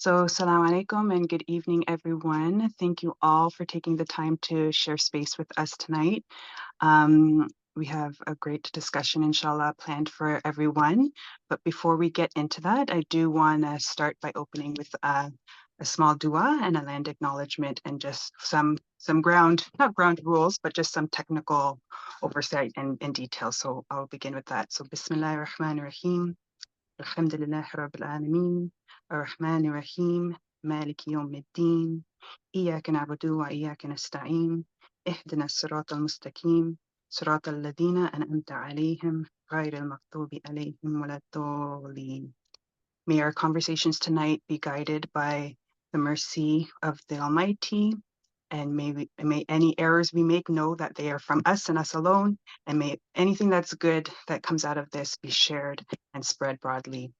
So, Assalamu alaikum and good evening, everyone. Thank you all for taking the time to share space with us tonight. We have a great discussion, inshallah, planned for everyone. But before we get into that, I do want to start by opening with a small dua and a land acknowledgement and just some not ground rules, but just some technical oversight and details. So I'll begin with that. So, Bismillahir Rahmanir Rahim. Alhamdulillah Rabbil Alameen. Ar-Rahman Ar-Rahim. Maliki Yawm Ad-Din. Iyaka na'budu wa iyaka nasta'een. Ihdina as-sirata al-mustaqim. Sirata alladhina an'amta alayhim. Ghayri al-maghdubi alayhim wa lad-dallin. May our conversations tonight be guided by the mercy of the Almighty, and may any errors we make know that they are from us and us alone, and may anything that's good that comes out of this be shared and spread broadly.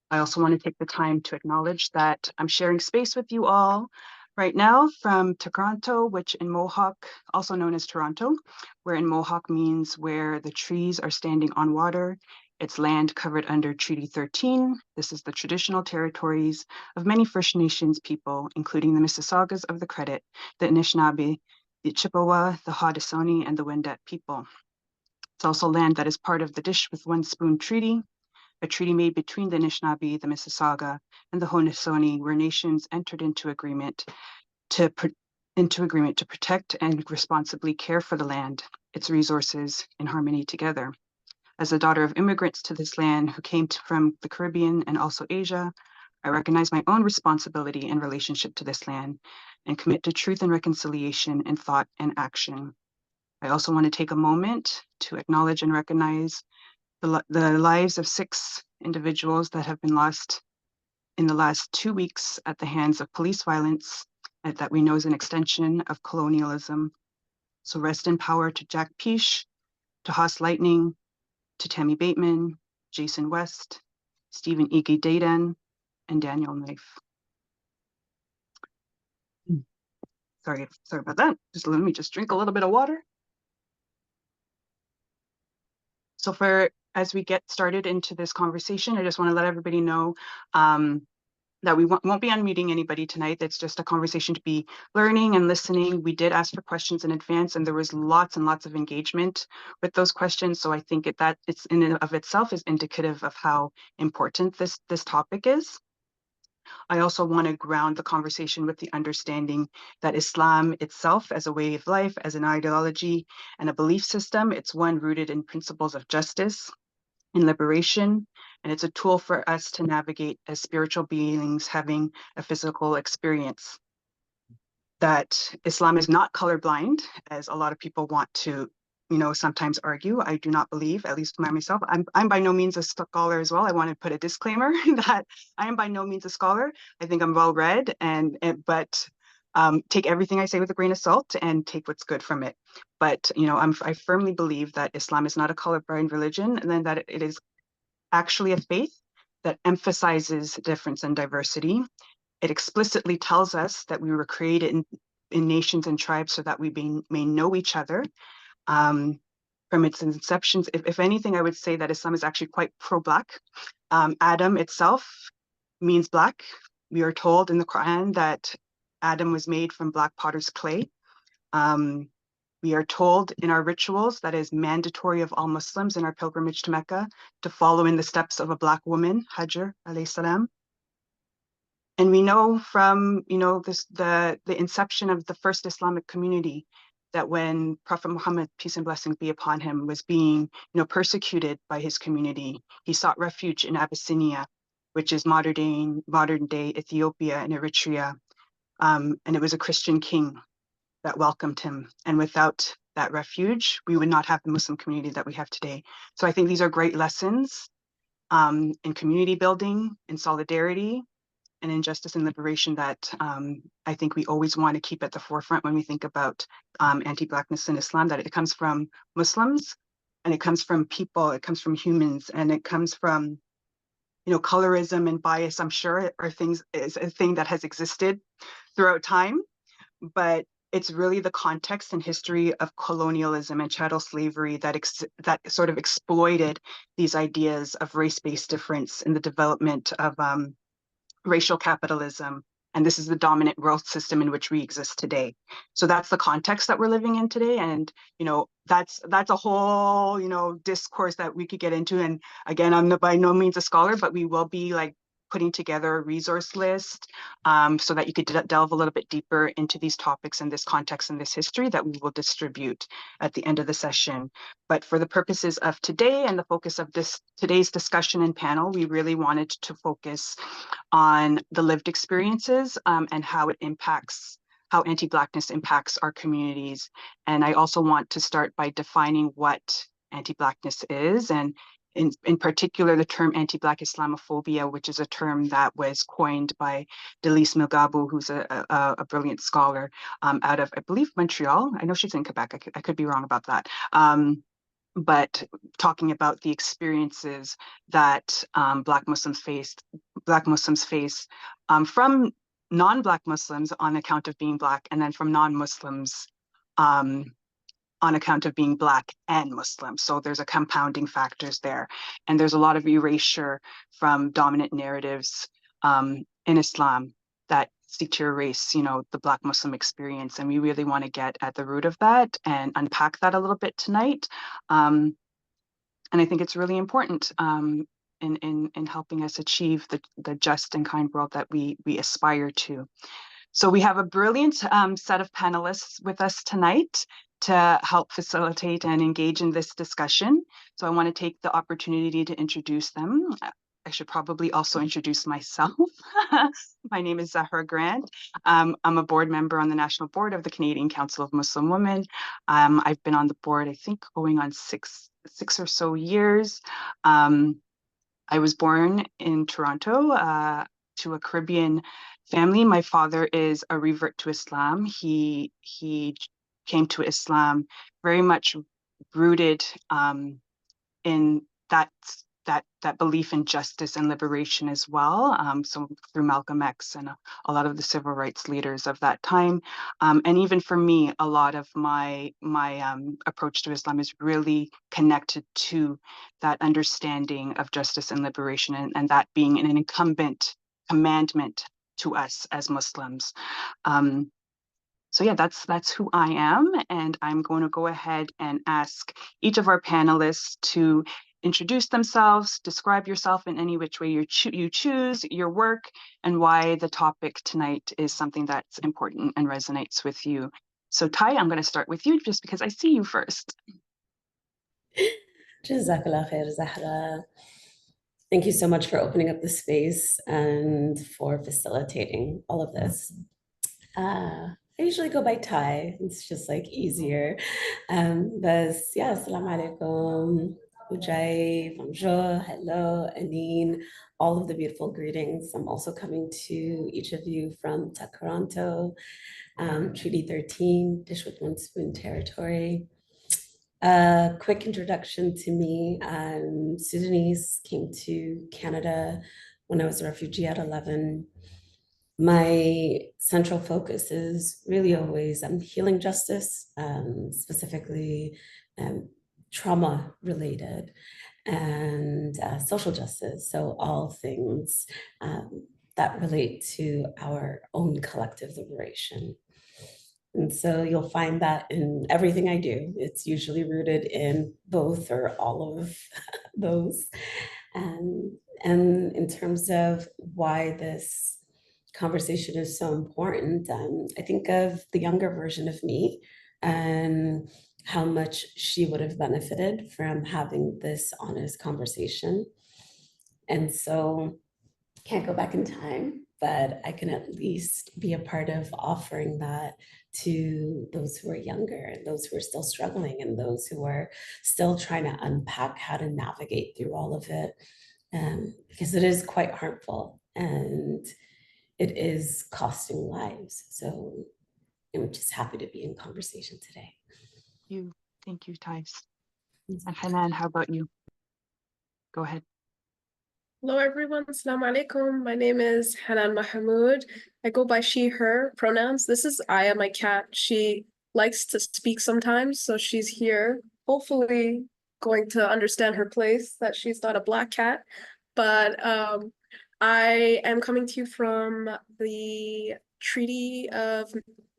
I also want to take the time to acknowledge that I'm sharing space with you all right now from Toronto, which in Mohawk, also known as Toronto, where in Mohawk means where the trees are standing on water. It's land covered under Treaty 13. This is the traditional territories of many First Nations people, including the Mississaugas of the Credit, the Anishinaabe, the Chippewa, the Haudenosaunee, and the Wendat people. It's also land that is part of the Dish with One Spoon Treaty, a treaty made between the Anishinaabe, the Mississauga, and the Haudenosaunee, where nations entered into agreement to protect and responsibly care for the land, its resources, in harmony together. As a daughter of immigrants to this land who came from the Caribbean and also Asia, I recognize my own responsibility in relationship to this land and commit to truth and reconciliation in thought and action. I also want to take a moment to acknowledge and recognize the lives of 6 individuals that have been lost in the last 2 weeks at the hands of police violence that we know is an extension of colonialism. So rest in power to Jack Peace, to Haas Lightning, to Tammy Bateman, Jason West, Stephen Ige Daden, and Daniel Knife. Sorry about that. Just let me drink a little bit of water. So as we get started into this conversation, I just want to let everybody know that we won't be unmuting anybody tonight. That's just a conversation to be learning and listening. We did ask for questions in advance, and there was lots and lots of engagement with those questions. So I think that it's in and of itself is indicative of how important this topic is. I also want to ground the conversation with the understanding that Islam itself as a way of life, as an ideology and a belief system, it's one rooted in principles of justice and liberation, and it's a tool for us to navigate as spiritual beings having a physical experience. That Islam is not colorblind, as a lot of people want to sometimes argue. I do not believe, at least by myself. I'm by no means a scholar as well. I want to put a disclaimer that I am by no means a scholar. I think I'm well read, but take everything I say with a grain of salt and take what's good from it. But I firmly believe that Islam is not a colorblind religion, and then that it is actually a faith that emphasizes difference and diversity. It explicitly tells us that we were created in nations and tribes so that we may know each other. From its inception, if anything, I would say that Islam is actually quite pro-Black. Adam itself means black. We are told in the Quran that Adam was made from black potter's clay. We are told in our rituals that it is mandatory of all Muslims in our pilgrimage to Mecca to follow in the steps of a black woman, Hajar alayhi salam. And we know from the inception of the first Islamic community that when Prophet Muhammad, peace and blessings be upon him, was being persecuted by his community, he sought refuge in Abyssinia, which is modern day Ethiopia and Eritrea. And it was a Christian king that welcomed him. And without that refuge, we would not have the Muslim community that we have today. So I think these are great lessons in community building, in solidarity, and in justice and liberation that I think we always want to keep at the forefront when we think about anti-Blackness in Islam, that it comes from Muslims and it comes from people, it comes from humans, and it comes from colorism and bias, I'm sure, is a thing that has existed throughout time, but it's really the context and history of colonialism and chattel slavery that sort of exploited these ideas of race-based difference in the development of racial capitalism, and this is the dominant growth system in which we exist today. So that's the context that we're living in today. And, that's a whole, discourse that we could get into. And again, I'm by no means a scholar, but we will be like putting together a resource list so that you could delve a little bit deeper into these topics and this context and this history that we will distribute at the end of the session. But for the purposes of today and the focus of today's discussion and panel, we really wanted to focus on the lived experiences and how anti-Blackness impacts our communities. And I also want to start by defining what anti-Blackness is, and in particular, the term anti-Black Islamophobia, which is a term that was coined by Delise Milgabu, who's a brilliant scholar out of, I believe, Montreal. I know she's in Quebec. I could be wrong about that. But talking about the experiences that Black Muslims face from non-Black Muslims on account of being Black, and then from non-Muslims on account of being Black and Muslim. So there's a compounding factors there. And there's a lot of erasure from dominant narratives in Islam that seek to erase, the Black Muslim experience. And we really want to get at the root of that and unpack that a little bit tonight. And I think it's really important in helping us achieve the just and kind world that we aspire to. So we have a brilliant set of panelists with us tonight to help facilitate and engage in this discussion. So I want to take the opportunity to introduce them. I should probably also introduce myself. My name is Zahra Grant. I'm a board member on the National Board of the Canadian Council of Muslim Women. I've been on the board, I think, going on six or so years. I was born in Toronto to a Caribbean family. My father is a revert to Islam. He came to Islam very much rooted in that belief in justice and liberation as well. So through Malcolm X and a lot of the civil rights leaders of that time. And even for me, a lot of my approach to Islam is really connected to that understanding of justice and liberation, and that being an incumbent commandment to us as Muslims. So yeah, that's who I am, and I'm going to go ahead and ask each of our panelists to introduce themselves, describe yourself in any which way you choose, your work, and why the topic tonight is something that's important and resonates with you. So Ty, I'm going to start with you just because I see you first. Jazakallah khair, Zahra. Thank you so much for opening up the space and for facilitating all of this. I usually go by Thai. It's just like easier. But yeah, assalamu alaikum, Ujai, bonjour, hello, Anine, all of the beautiful greetings. I'm also coming to each of you from Toronto, Treaty 13, Dish with One Spoon territory. Quick introduction to me. I'm Sudanese, came to Canada when I was a refugee at 11. My central focus is really always healing justice, specifically trauma related, and social justice. So all things that relate to our own collective liberation. And so you'll find that in everything I do. It's usually rooted in both or all of those. And in terms of why this conversation is so important, I think of the younger version of me and how much she would have benefited from having this honest conversation. And so can't go back in time, but I can at least be a part of offering that to those who are younger and those who are still struggling and those who are still trying to unpack how to navigate through all of it, because it is quite harmful and it is costing lives. So I'm just happy to be in conversation today. Thank you, Thais. And Hanan, how about you? Go ahead. Hello, everyone. Assalamu alaikum. My name is Hanan Mahmoud. I go by she, her pronouns. This is Aya, my cat. She likes to speak sometimes, so she's here, hopefully going to understand her place, that she's not a black cat. But I am coming to you from the Treaty of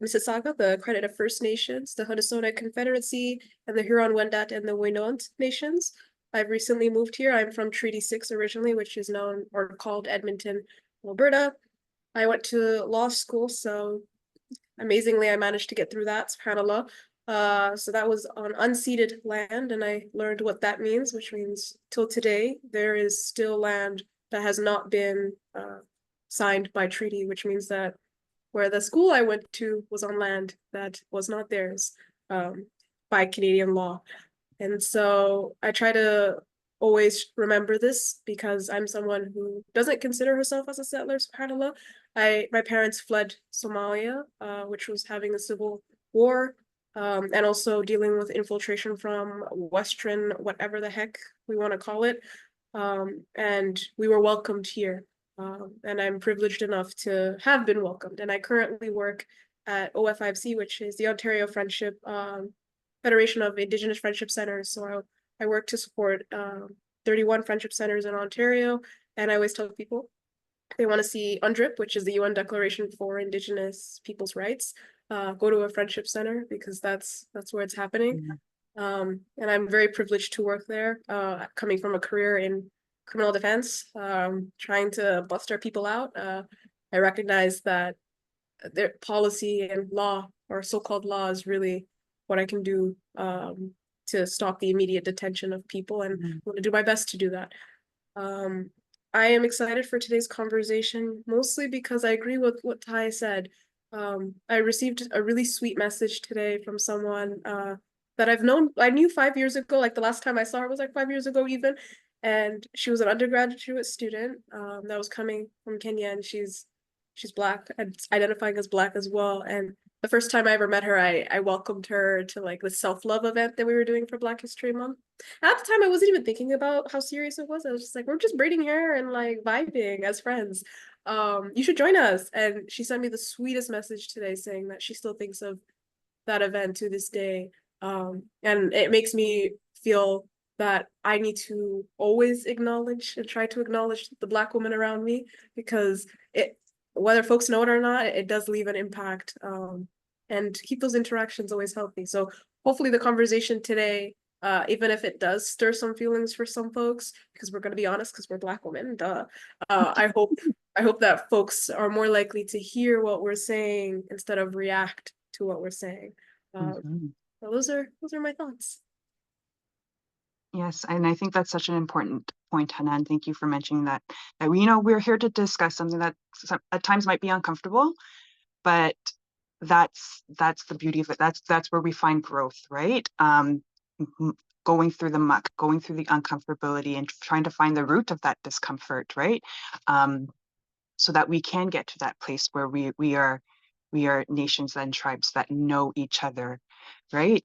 Mississauga, the accredited First Nations, the Haudenosaunee Confederacy, and the Huron-Wendat and the Wendat Nations. I've recently moved here. I'm from Treaty 6 originally, which is known or called Edmonton, Alberta. I went to law school, so amazingly, I managed to get through that, subhanAllah. So that was on unceded land, and I learned what that means, which means till today, there is still land that has not been signed by treaty, which means that where the school I went to was on land that was not theirs by Canadian law. And so I try to always remember this because I'm someone who doesn't consider herself as a settler, subhanAllah. My parents fled Somalia, which was having a civil war, and also dealing with infiltration from Western, whatever the heck we want to call it. And we were welcomed here. And I'm privileged enough to have been welcomed. And I currently work at OFIC, which is the Ontario Friendship Federation of Indigenous Friendship Centers. So I work to support 31 friendship centers in Ontario. And I always tell people they want to see UNDRIP, which is the UN Declaration for Indigenous Peoples' Rights, go to a friendship center because that's where it's happening. And I'm very privileged to work there, coming from a career in criminal defense, trying to bust our people out. I recognize that their policy and law, or so-called law, is really what I can do to stop the immediate detention of people, and I'm going to do my best to do that. I am excited for today's conversation, mostly because I agree with what Ty said. I received a really sweet message today from someone that I knew 5 years ago, like the last time I saw her was like 5 years ago even, and she was an undergraduate student that was coming from Kenya, and she's Black and identifying as Black as well. And the first time I ever met her, I welcomed her to like the self-love event that we were doing for Black History Month. And at the time, I wasn't even thinking about how serious it was. I was just like, we're just braiding hair and like vibing as friends. You should join us. And she sent me the sweetest message today saying that she still thinks of that event to this day. And it makes me feel that I need to always acknowledge and try to acknowledge the Black women around me, because whether folks know it or not, it does leave an impact, and keep those interactions always healthy. So hopefully the conversation today, even if it does stir some feelings for some folks, because we're going to be honest, because we're Black women, duh. I hope that folks are more likely to hear what we're saying instead of react to what we're saying. So those are my thoughts. Yes, and I think that's such an important point, Hanan. Thank you for mentioning that. We're here to discuss something that at times might be uncomfortable, but that's the beauty of it. That's where we find growth, right? Going through the muck, going through the uncomfortability, and trying to find the root of that discomfort, right? So that we can get to that place where we are nations and tribes that know each other, right?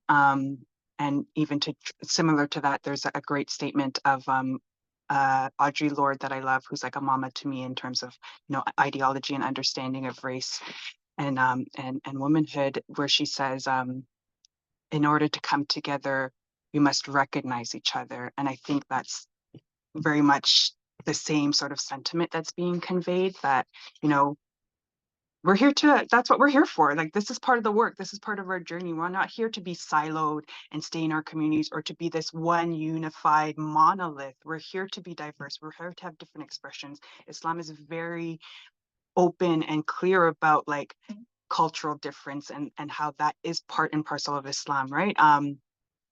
And even similar to that, there's a great statement of Audre Lorde that I love, who's like a mama to me in terms of ideology and understanding of race and womanhood, where she says, in order to come together, we must recognize each other. And I think that's very much the same sort of sentiment that's being conveyed, that that's what we're here for. Like, this is part of the work. This is part of our journey. We're not here to be siloed and stay in our communities or to be this one unified monolith. We're here to be diverse. We're here to have different expressions. Islam is very open and clear about like cultural difference and how that is part and parcel of Islam, right?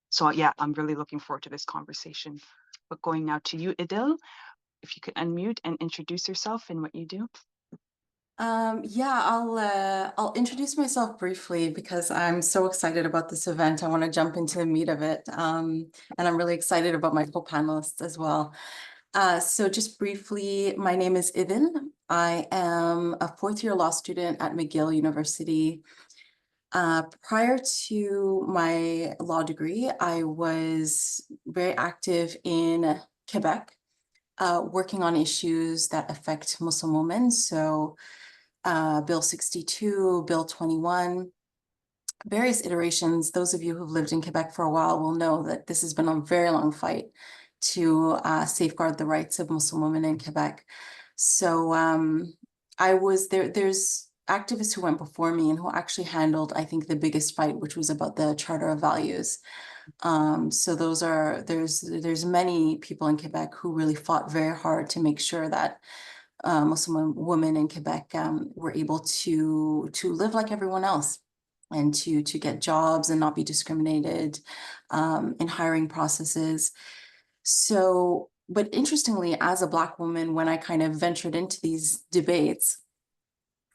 So yeah, I'm really looking forward to this conversation. But going now to you, Idil, if you could unmute and introduce yourself and what you do. Yeah, I'll introduce myself briefly because I'm so excited about this event. I want to jump into the meat of it. And I'm really excited about my co-panelists as well. So just briefly, my name is Idil. I am a fourth-year law student at McGill University. Prior to my law degree, I was very active in Quebec, working on issues that affect Muslim women. So Bill 62, Bill 21, various iterations. Those of you who've lived in Quebec for a while will know that this has been a very long fight to safeguard the rights of Muslim women in Quebec. So I was there. There's activists who went before me and who actually handled, I think, the biggest fight, which was about the Charter of Values. So there's many people in Quebec who really fought very hard to make sure that Muslim women in Quebec were able to live like everyone else and to get jobs and not be discriminated in hiring processes. So, but interestingly, as a Black woman, when I kind of ventured into these debates,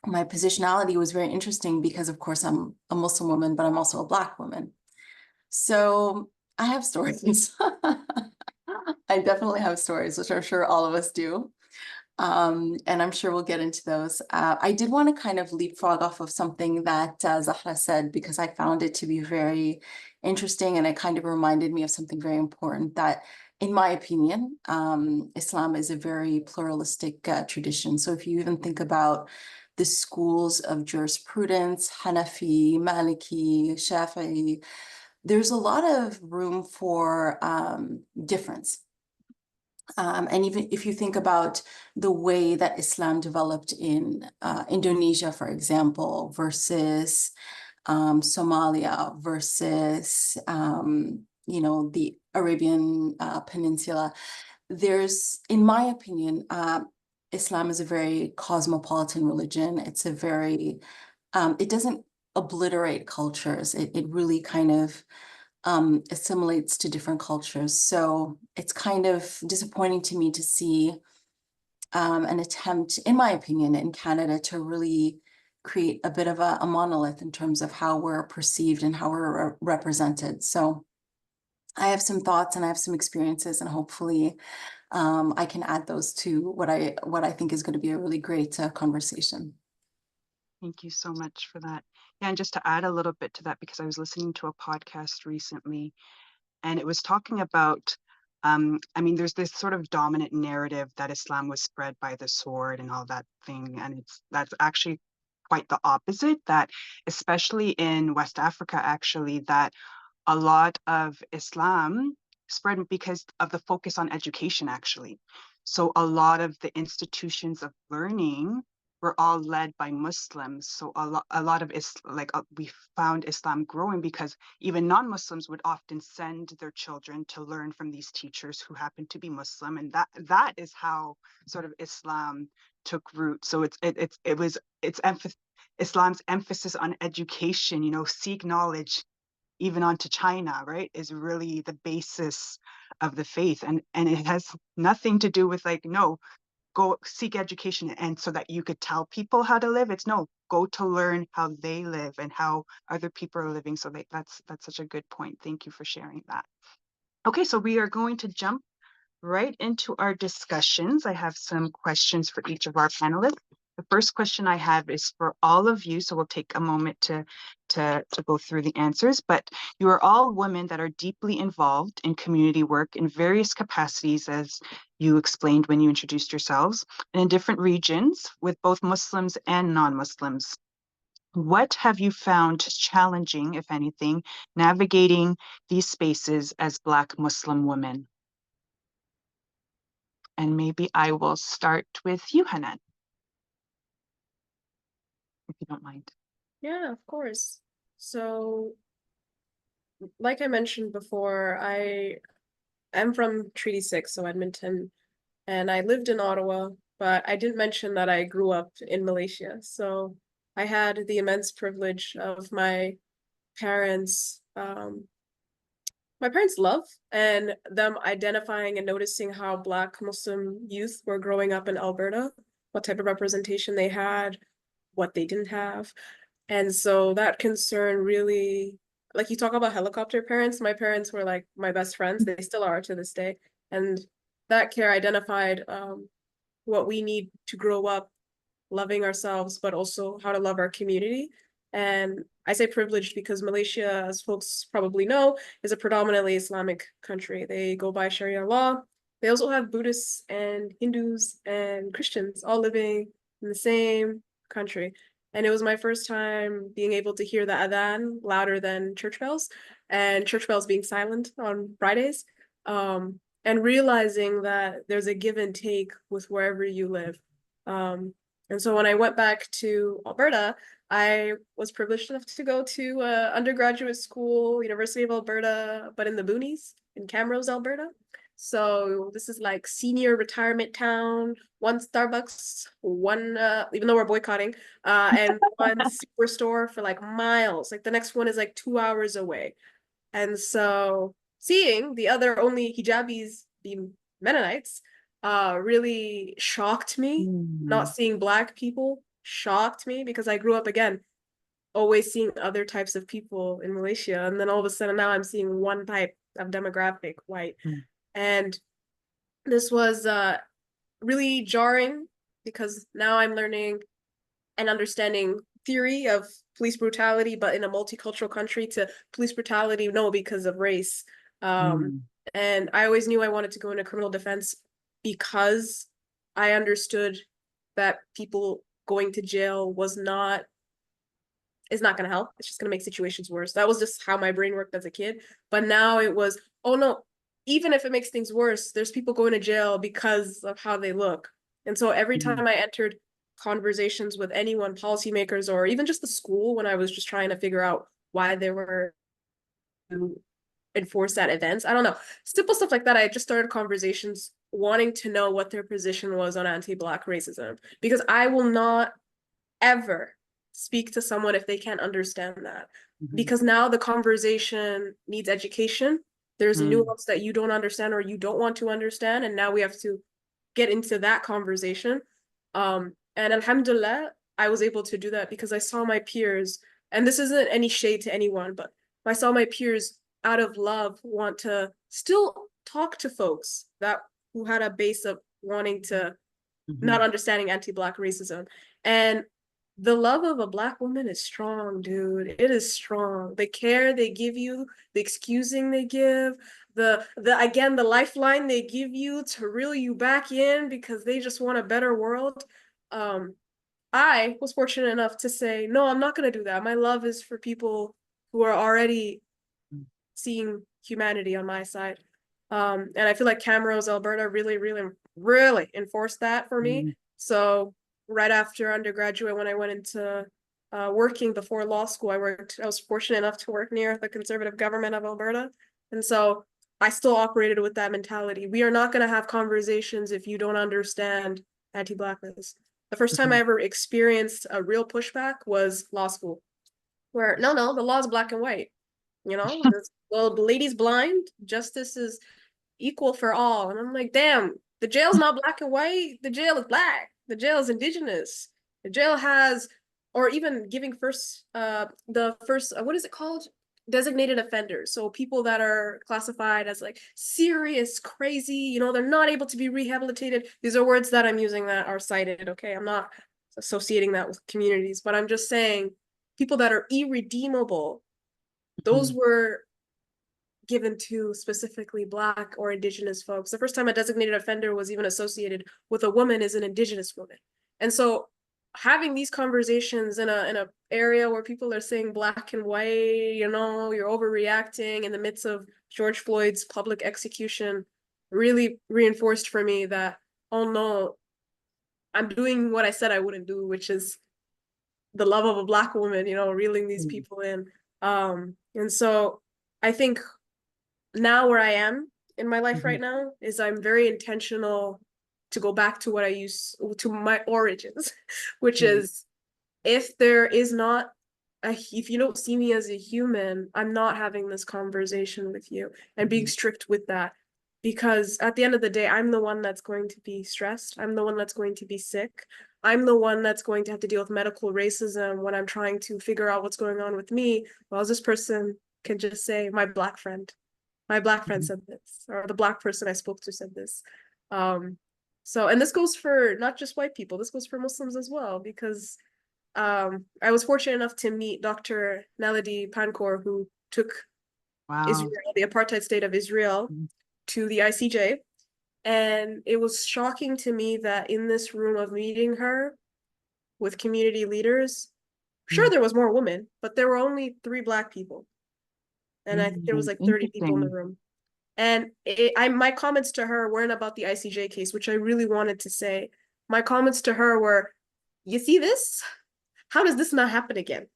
my positionality was very interesting because, of course, I'm a Muslim woman, but I'm also a Black woman. So I have stories. I definitely have stories, which I'm sure all of us do. And I'm sure we'll get into those. I did want to kind of leapfrog off of something that Zahra said, because I found it to be very interesting, and it kind of reminded me of something very important, that in my opinion, Islam is a very pluralistic tradition. So if you even think about the schools of jurisprudence, Hanafi, Maliki, Shafi'i, there's a lot of room for difference. And even if you think about the way that Islam developed in Indonesia, for example, versus Somalia, versus the Arabian Peninsula, there's, in my opinion, Islam is a very cosmopolitan religion. It's a very, it doesn't obliterate cultures. It really kind of assimilates to different cultures. So it's kind of disappointing to me to see an attempt, in my opinion, in Canada to really create a bit of a monolith in terms of how we're perceived and how we're represented. So I have some thoughts and I have some experiences, and hopefully I can add those to what I think is going to be a really great conversation. Thank you so much for that. Yeah, and just to add a little bit to that, because I was listening to a podcast recently, and it was talking about, I mean, there's this sort of dominant narrative that Islam was spread by the sword and all that thing, and that's actually quite the opposite, that especially in West Africa, actually, that a lot of Islam spread because of the focus on education, actually. So a lot of the institutions of learning were all led by Muslims. So a lot of we found Islam growing because even non-Muslims would often send their children to learn from these teachers who happened to be Muslim, and that is how sort of Islam took root. So Islam's emphasis on education, seek knowledge, even onto China, right, is really the basis of the faith. And it has nothing to do with no, go seek education and so that you could tell people how to live. It's no, go to learn how they live and how other people are living. So that's such a good point. Thank you for sharing that. Okay, so we are going to jump right into our discussions. I have some questions for each of our panelists. The first question I have is for all of you, so we'll take a moment to go through the answers, but you are all women that are deeply involved in community work in various capacities, as you explained when you introduced yourselves, and in different regions with both Muslims and non-Muslims. What have you found challenging, if anything, navigating these spaces as Black Muslim women? And maybe I will start with you, Hanan, if you don't mind. Yeah, of course. So, like I mentioned before, I am from Treaty 6, so Edmonton, and I lived in Ottawa, but I didn't mention that I grew up in Malaysia. So I had the immense privilege of my parents' love and them identifying and noticing how Black Muslim youth were growing up in Alberta, what type of representation they had, what they didn't have. And so that concern really, like you talk about helicopter parents, my parents were like my best friends. They still are to this day. And that care identified what we need to grow up loving ourselves, but also how to love our community. And I say privileged because Malaysia, as folks probably know, is a predominantly Islamic country. They go by Sharia law. They also have Buddhists and Hindus and Christians all living in the same country. And it was my first time being able to hear the adhan louder than church bells, and church bells being silent on Fridays. And realizing that there's a give and take with wherever you live. And so when I went back to Alberta, I was privileged enough to go to undergraduate school, University of Alberta, but in the boonies in Camrose, Alberta. So this is like senior retirement town, one Starbucks, one, even though we're boycotting, and one superstore for like miles. Like the next one is like 2 hours away. And so seeing the other only hijabis be Mennonites really shocked me. Not seeing Black people shocked me because I grew up again always seeing other types of people in Malaysia, and then all of a sudden now I'm seeing one type of demographic, white. And this was really jarring because now I'm learning and understanding theory of police brutality, but in a multicultural country, to police brutality, no, because of race. And I always knew I wanted to go into criminal defense because I understood that people going to jail is not going to help. It's just going to make situations worse. That was just how my brain worked as a kid. But now it was, oh no, even if it makes things worse, there's people going to jail because of how they look. And so every time I entered conversations with anyone, policymakers, or even just the school, when I was just trying to figure out why they were to enforce that events, I don't know, simple stuff like that, I just started conversations wanting to know what their position was on anti-Black racism, because I will not ever speak to someone if they can't understand that. Because now the conversation needs education. There's a nuance that you don't understand or you don't want to understand, and now we have to get into that conversation. And alhamdulillah, I was able to do that because I saw my peers, and this isn't any shade to anyone, but I saw my peers out of love want to still talk to folks that who had a base of wanting to not understanding anti-Black racism. And the love of a Black woman is strong, dude. It is strong. The care they give you, the excusing they give, the again, the lifeline they give you to reel you back in because they just want a better world. I was fortunate enough to say, no, I'm not going to do that. My love is for people who are already seeing humanity on my side. And I feel like Camrose, Alberta really, really, really enforced that for me. So right after undergraduate, when I went into working before law school, I was fortunate enough to work near the conservative government of Alberta. And so I still operated with that mentality. We are not going to have conversations if you don't understand anti-Blackness. The first time I ever experienced a real pushback was law school, where no, the law is black and white. You know, well, the lady's blind, justice is equal for all. And I'm like, damn, the jail's not black and white. The jail is Black. The jail is indigenous. The jail has, or even giving what is it called? Designated offenders. So people that are classified as like serious, crazy, they're not able to be rehabilitated. These are words that I'm using that are cited, okay? I'm not associating that with communities, but I'm just saying people that are irredeemable, those were given to specifically Black or indigenous folks. The first time a designated offender was even associated with a woman is an indigenous woman. And so having these conversations in a area where people are saying black and white, you're overreacting in the midst of George Floyd's public execution, really reinforced for me that, oh no, I'm doing what I said I wouldn't do, which is the love of a Black woman, reeling these people in. And so I think now where I am in my life right now is I'm very intentional to go back to what I used to my origins, which is if you don't see me as a human, I'm not having this conversation with you, and being strict with that, because at the end of the day, I'm the one that's going to be stressed. I'm the one that's going to be sick. I'm the one that's going to have to deal with medical racism when I'm trying to figure out what's going on with me. Well, this person can just say, my Black friend said this, or the Black person I spoke to said this. And this goes for not just white people, this goes for Muslims as well, because I was fortunate enough to meet Dr. Naledi Pankor, who took Israel, the apartheid state of Israel, to the ICJ. And it was shocking to me that in this room of meeting her with community leaders, sure, there was more women, but there were only 3 Black people. And I think there was like 30 people in the room. And my comments to her weren't about the ICJ case, which I really wanted to say. my comments to her were, you see this? How does this not happen again?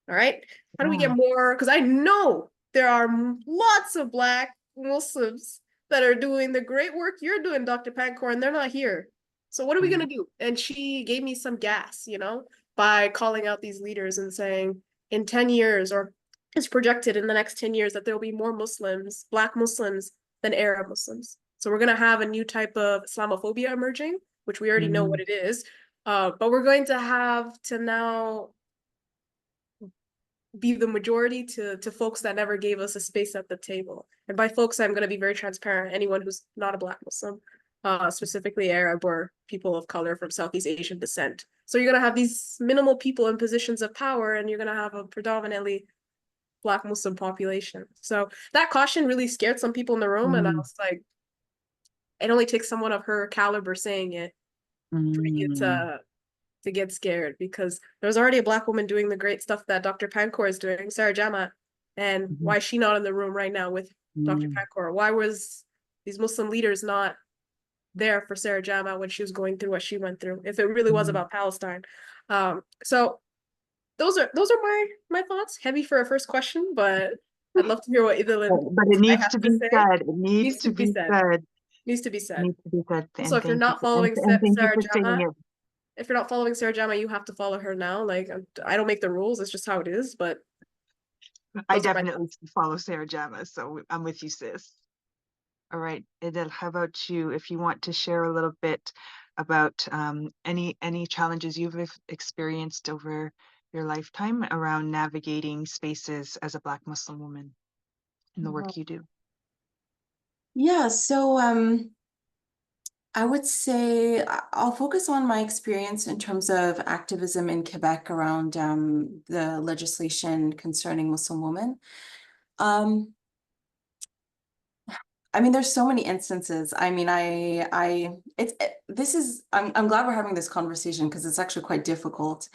All right. How do we get more? Because I know there are lots of Black Muslims that are doing the great work you're doing, Dr. Pankor, and they're not here. So what are we going to do? And she gave me some gas, you know, by calling out these leaders and saying in 10 years, or it's projected in the next 10 years, that there will be more Muslims, Black Muslims, than Arab Muslims. So we're going to have a new type of Islamophobia emerging, which we already know what it is. But we're going to have to now be the majority to folks that never gave us a space at the table. And by folks, I'm going to be very transparent. Anyone who's not a Black Muslim, specifically Arab or people of color from Southeast Asian descent. So you're going to have these minimal people in positions of power, and you're going to have a predominantly Black Muslim population. So that caution really scared some people in the room. And I was like, it only takes someone of her caliber saying it for you to get scared, because there's already a Black woman doing the great stuff that Dr. Pankor is doing, Sarah Jama. And why is she not in the room right now with Dr. Pankor? Why was these Muslim leaders not there for Sarah Jama when she was going through what she went through, if it really was about Palestine? So those are my thoughts. Heavy for a first question, but I'd love to hear what Idilin. But it needs to be said. It needs to be said. Needs to be said. Needs to be said. So if you're not following Sarah Jama, if you're not following Sarah Jama, you have to follow her now. Like, I don't make the rules. It's just how it is. But I definitely follow Sarah Jama, so I'm with you, sis. All right, Idil, how about you? If you want to share a little bit about any challenges you've experienced over your lifetime around navigating spaces as a Black Muslim woman in the work you do. Yeah, so I would say I'll focus on my experience in terms of activism in Quebec around the legislation concerning Muslim women. I mean, there's so many instances. I mean, I'm glad we're having this conversation, because it's actually quite difficult.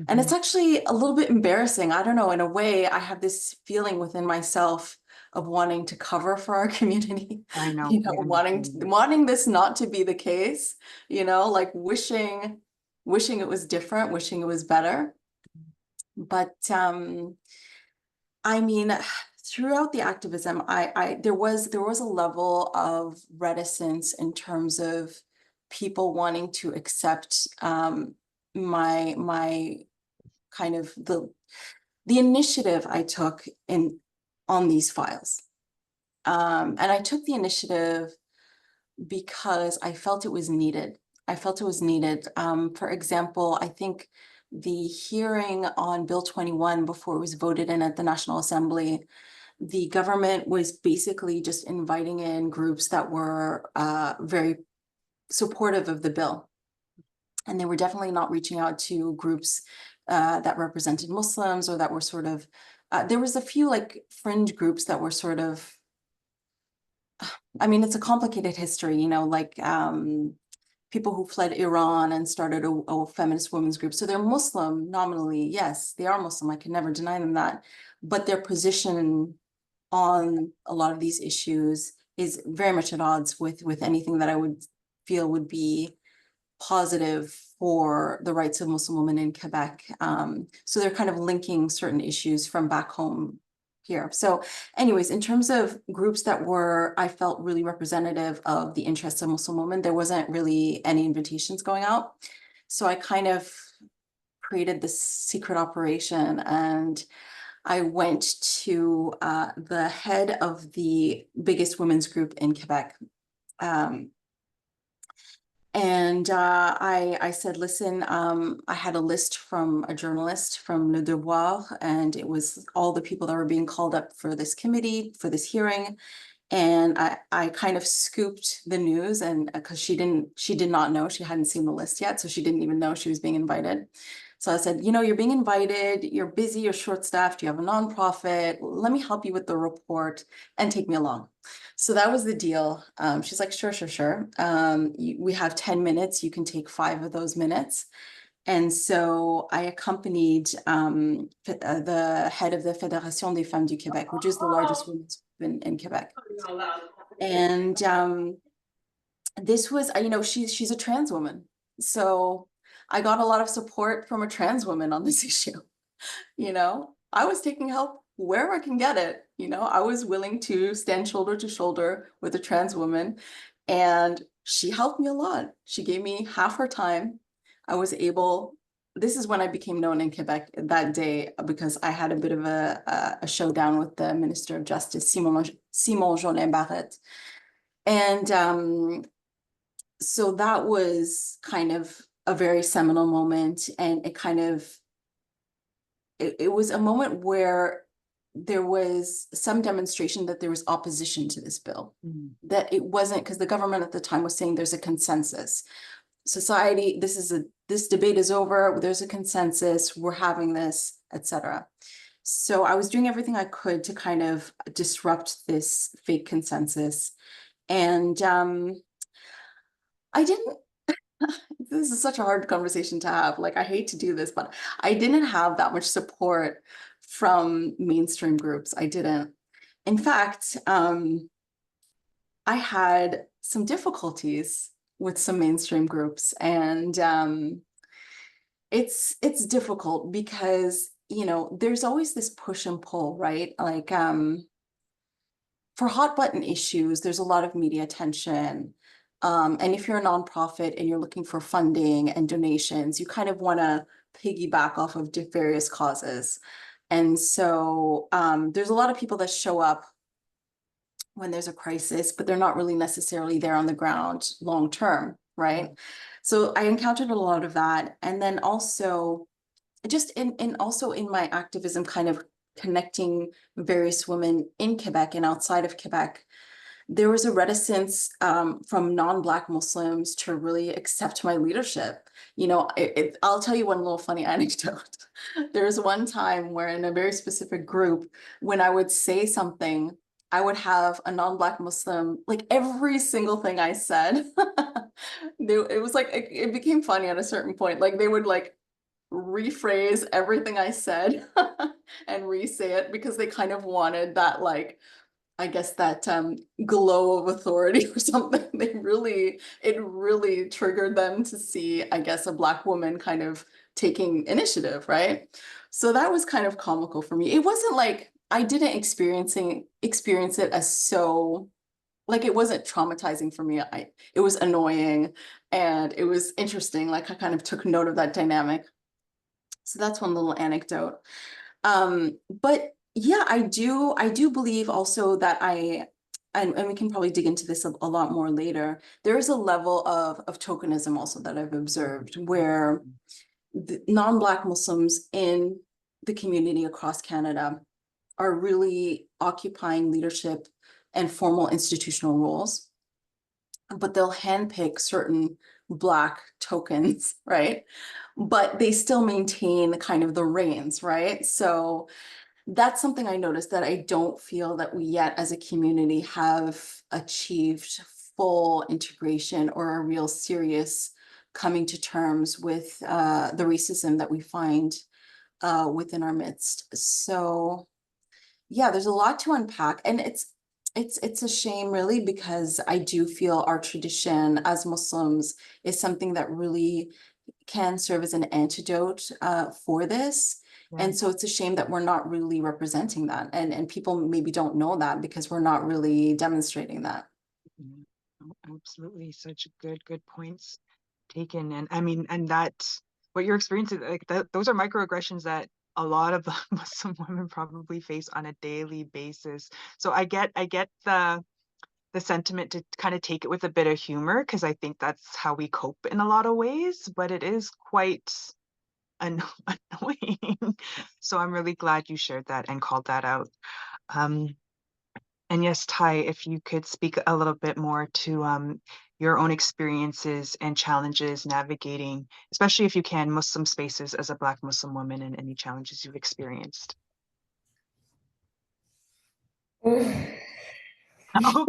And it's actually a little bit embarrassing. I don't know, in a way, I have this feeling within myself of wanting to cover for our community. I know. You know, wanting this not to be the case, you know, like wishing it was different, wishing it was better. But I mean, throughout the activism, there was a level of reticence in terms of people wanting to accept my kind of the initiative I took on these files. And I took the initiative because I felt it was needed. For example, I think the hearing on Bill 21 before it was voted in at the National Assembly, the government was basically just inviting in groups that were very supportive of the bill. And they were definitely not reaching out to groups that represented Muslims, or that were sort of, there was a few like fringe groups that were sort of, I mean, it's a complicated history, you know, like people who fled Iran and started a feminist women's group. So they're Muslim nominally. Yes, they are Muslim. I can never deny them that. But their position on a lot of these issues is very much at odds with anything that I would feel would be positive for the rights of Muslim women in Quebec. So they're kind of linking certain issues from back home here. So anyways, in terms of groups that were, I felt really representative of the interests of Muslim women, there wasn't really any invitations going out. So I kind of created this secret operation, and I went to the head of the biggest women's group in Quebec. I said, listen, I had a list from a journalist from Le Devoir, and it was all the people that were being called up for this committee, for this hearing. And I kind of scooped the news, and because she did not know, she hadn't seen the list yet. So she didn't even know she was being invited. So I said, you know, you're being invited, you're busy, you're short-staffed, you have a nonprofit, let me help you with the report and take me along. So that was the deal. She's like, sure. We have 10 minutes, you can take 5 of those minutes. And so I accompanied the head of the Fédération des Femmes du Québec, which is the largest women's group in Quebec. And this was, you know, she's a trans woman. So I got a lot of support from a trans woman on this issue. You know, I was taking help wherever I can get it. You know, I was willing to stand shoulder to shoulder with a trans woman, and she helped me a lot. She gave me half her time. I was able, this is when I became known in Quebec that day, because I had a bit of a showdown with the Minister of Justice, Simon Jolin Barrette. And so that was kind of a very seminal moment, and it was a moment where there was some demonstration that there was opposition to this bill, that it wasn't, because the government at the time was saying there's a consensus. Society, this debate is over, there's a consensus, we're having this, etc. So I was doing everything I could to kind of disrupt this fake consensus. And I didn't, this is such a hard conversation to have. Like, I hate to do this, but I didn't have that much support from mainstream groups. I didn't. In fact, I had some difficulties with some mainstream groups, and it's difficult because, you know, there's always this push and pull, right? Like, for hot button issues, there's a lot of media attention. And if you're a nonprofit and you're looking for funding and donations, you kind of want to piggyback off of various causes. And so there's a lot of people that show up when there's a crisis, but they're not really necessarily there on the ground long term, right? So I encountered a lot of that. And then also just in my activism, kind of connecting various women in Quebec and outside of Quebec, there was a reticence from non-Black Muslims to really accept my leadership. You know, I'll tell you one little funny anecdote. There was one time where in a very specific group, when I would say something, I would have a non-Black Muslim, like every single thing I said, it was like, it became funny at a certain point. Like they would like rephrase everything I said and re-say it because they kind of wanted that, like, I guess that glow of authority or something. It really triggered them to see, I guess, a Black woman kind of taking initiative, right? So that was kind of comical for me. It wasn't like I didn't experience it as so, like, it wasn't traumatizing for me. It was annoying and it was interesting. Like I kind of took note of that dynamic. So that's one little anecdote. But yeah, I do believe also that and we can probably dig into this a lot more later. There is a level of tokenism also that I've observed where the non-Black Muslims in the community across Canada are really occupying leadership and formal institutional roles, but they'll handpick certain Black tokens, right? But they still maintain kind of the reins, right? So that's something I noticed, that I don't feel that we yet as a community have achieved full integration or a real serious coming to terms with the racism that we find within our midst. So yeah, there's a lot to unpack, and it's a shame really, because I do feel our tradition as Muslims is something that really can serve as an antidote for this. Yeah. And so it's a shame that we're not really representing that, and people maybe don't know that because we're not really demonstrating that. Oh, absolutely, such good points taken. And I mean, and that what you're experiencing, like those are microaggressions that a lot of Muslim women probably face on a daily basis. So I get the sentiment to kind of take it with a bit of humor, because I think that's how we cope in a lot of ways, but it is quite annoying. So I'm really glad you shared that and called that out. And yes, Ty, if you could speak a little bit more to your own experiences and challenges navigating, especially if you can, Muslim spaces as a Black Muslim woman, and any challenges you've experienced. Oh,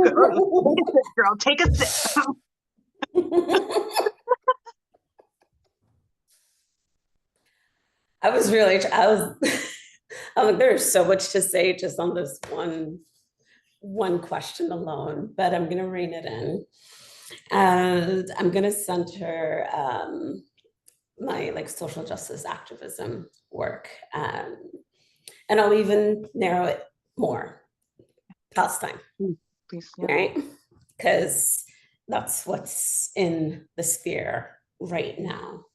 girl, take a sip. I was I'm like, there's so much to say just on this one question alone, but I'm gonna rein it in. And I'm gonna center my like social justice activism work. And I'll even narrow it more, Palestine, Please, yeah. right? Because that's what's in the sphere right now.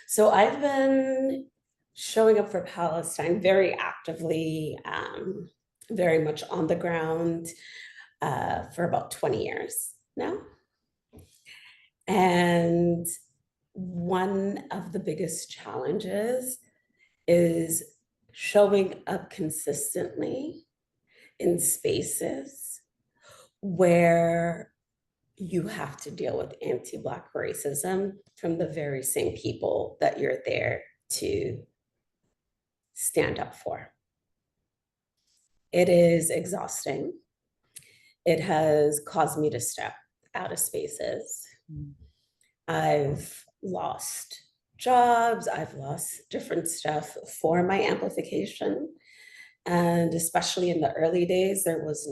So I've been showing up for Palestine very actively, very much on the ground for about 20 years now. And one of the biggest challenges is showing up consistently in spaces where you have to deal with anti-Black racism from the very same people that you're there to stand up for. It is exhausting. It has caused me to step out of spaces. I've lost jobs, I've lost different stuff for my amplification. And especially in the early days, there was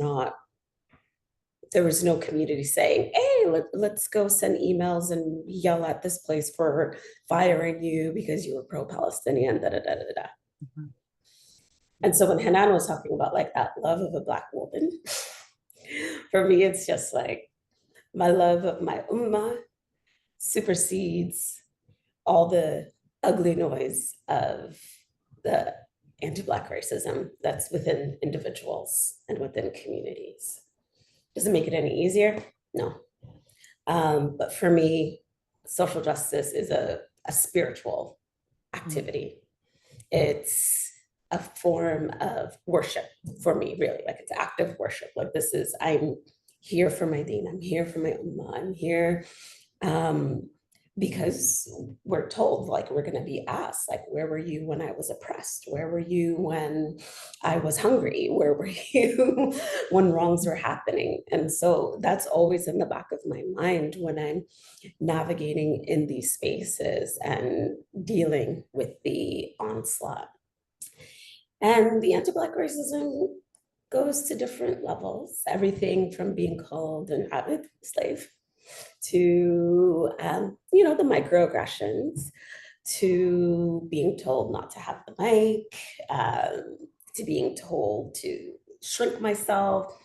no community saying, hey, let's go send emails and yell at this place for firing you because you were pro-Palestinian, da da da da da. Mm-hmm. And so when Hanan was talking about like that love of a Black woman, for me, it's just like my love of my ummah supersedes all the ugly noise of the anti-Black racism that's within individuals and within communities. Does it make it any easier? No. But for me, social justice is a spiritual activity. It's a form of worship for me, really. Like it's active worship. Like this is, I'm here for my deen, I'm here for my ummah, I'm here because we're told, like, we're going to be asked, like, where were you when I was oppressed? Where were you when I was hungry? Where were you when wrongs were happening? And so that's always in the back of my mind when I'm navigating in these spaces and dealing with the onslaught. And the anti-Black racism goes to different levels, everything from being called an Abid, slave, to the microaggressions, to being told not to have the mic, to being told to shrink myself,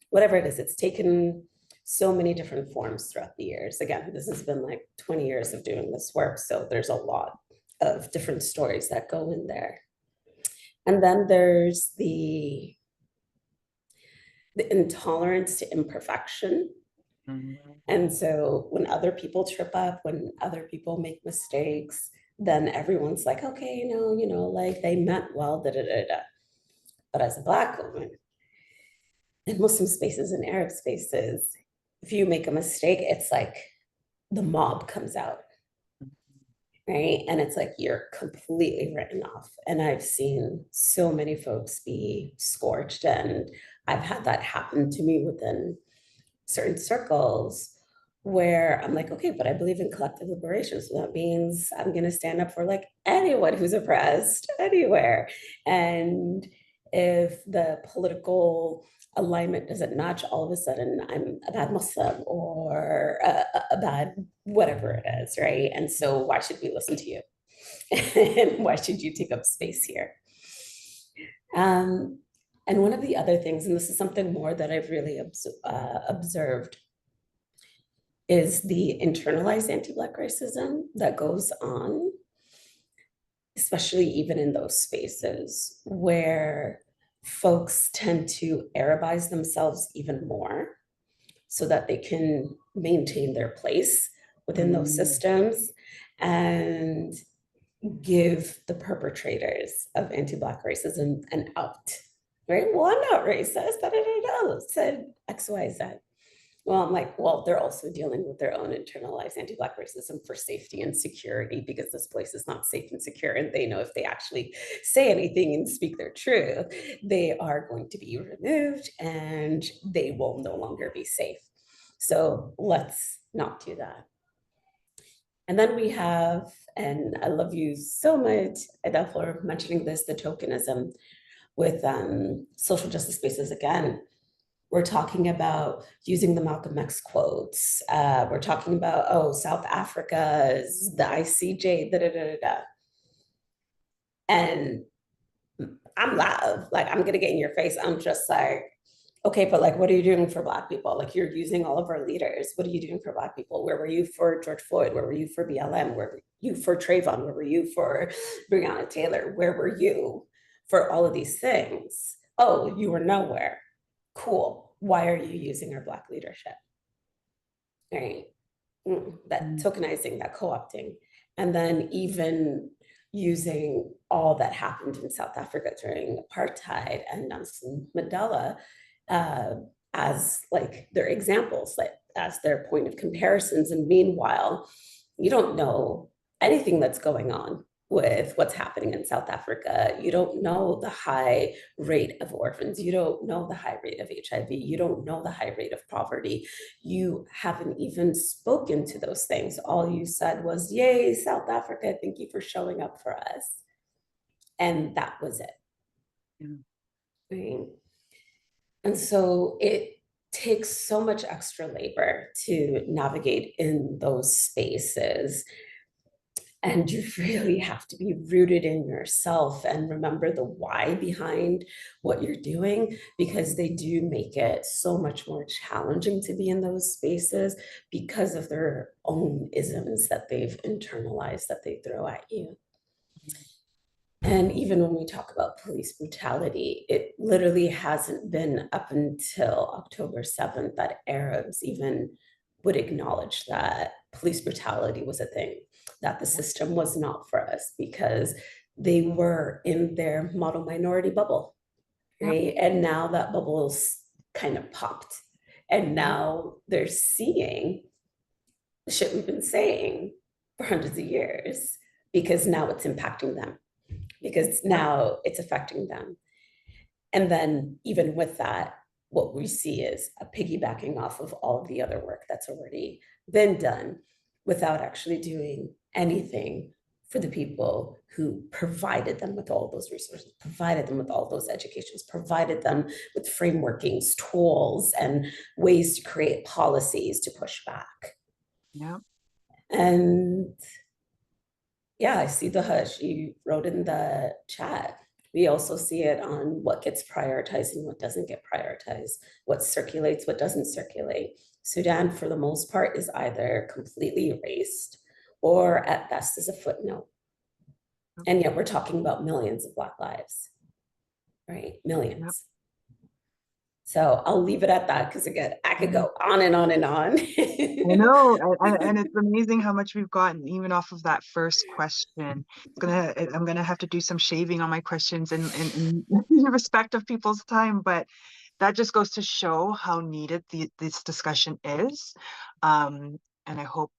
whatever it is. It's taken so many different forms throughout the years. Again, this has been like 20 years of doing this work, so there's a lot of different stories that go in there. And then there's the intolerance to imperfection. And so when other people trip up, when other people make mistakes, then everyone's like, okay, like they meant well, da da da da. But as a Black woman, in Muslim spaces and Arab spaces, if you make a mistake, it's like the mob comes out, right? And it's like you're completely written off. And I've seen so many folks be scorched, and I've had that happen to me within certain circles where I'm like, okay, but I believe in collective liberation. So that means I'm going to stand up for like anyone who's oppressed anywhere. And if the political alignment doesn't match, all of a sudden I'm a bad Muslim or a bad whatever it is, right? And so why should we listen to you? And why should you take up space here? And one of the other things, and this is something more that I've really observed, is the internalized anti-Black racism that goes on, especially even in those spaces where folks tend to Arabize themselves even more so that they can maintain their place within those systems and give the perpetrators of anti-Black racism an out, right? Well, I'm not racist, said X, Y, Z. Well, I'm like, well, they're also dealing with their own internalized anti-Black racism for safety and security, because this place is not safe and secure. And they know if they actually say anything and speak their truth, they are going to be removed and they will no longer be safe. So let's not do that. And then we have, and I love you so much, Ida, for mentioning this, the tokenism with social justice spaces again. We're talking about using the Malcolm X quotes. We're talking about, oh, South Africa's the ICJ, da da da da da. And I'm loud, like I'm gonna get in your face. I'm just like, okay, but like, what are you doing for Black people? Like, you're using all of our leaders. What are you doing for Black people? Where were you for George Floyd? Where were you for BLM? Where were you for Trayvon? Where were you for Breonna Taylor? Where were you for all of these things? Oh, you were nowhere. Cool. Why are you using our Black leadership? Right. That tokenizing, that co-opting, and then even using all that happened in South Africa during apartheid and Nelson Mandela as like their examples, like as their point of comparisons. And meanwhile, you don't know anything that's going on with what's happening in South Africa. You don't know the high rate of orphans. You don't know the high rate of HIV. You don't know the high rate of poverty. You haven't even spoken to those things. All you said was, yay, South Africa, thank you for showing up for us. And that was it. Yeah. Right? And so it takes so much extra labor to navigate in those spaces. And you really have to be rooted in yourself and remember the why behind what you're doing, because they do make it so much more challenging to be in those spaces because of their own isms that they've internalized that they throw at you. And even when we talk about police brutality, it literally hasn't been up until October 7th that Arabs even would acknowledge that police brutality was a thing, that the system was not for us because they were in their model minority bubble, right? And now that bubble's kind of popped. And now they're seeing the shit we've been saying for hundreds of years because now it's impacting them, because now it's affecting them. And then even with that, what we see is a piggybacking off of all of the other work that's already been done without actually doing anything for the people who provided them with all those resources, provided them with all those educations, provided them with frameworkings, tools, and ways to create policies to push back. Yeah. And yeah, I see the hush you wrote in the chat. We also see it on what gets prioritized and what doesn't get prioritized, what circulates, what doesn't circulate. Sudan, for the most part, is either completely erased or at best is a footnote. And yet we're talking about millions of Black lives, right? Millions. Yep. So I'll leave it at that because again, I could go on and on and on. I know, and it's amazing how much we've gotten even off of that first question. I'm gonna have to do some shaving on my questions in respect of people's time, but that just goes to show how needed this discussion is. And I hope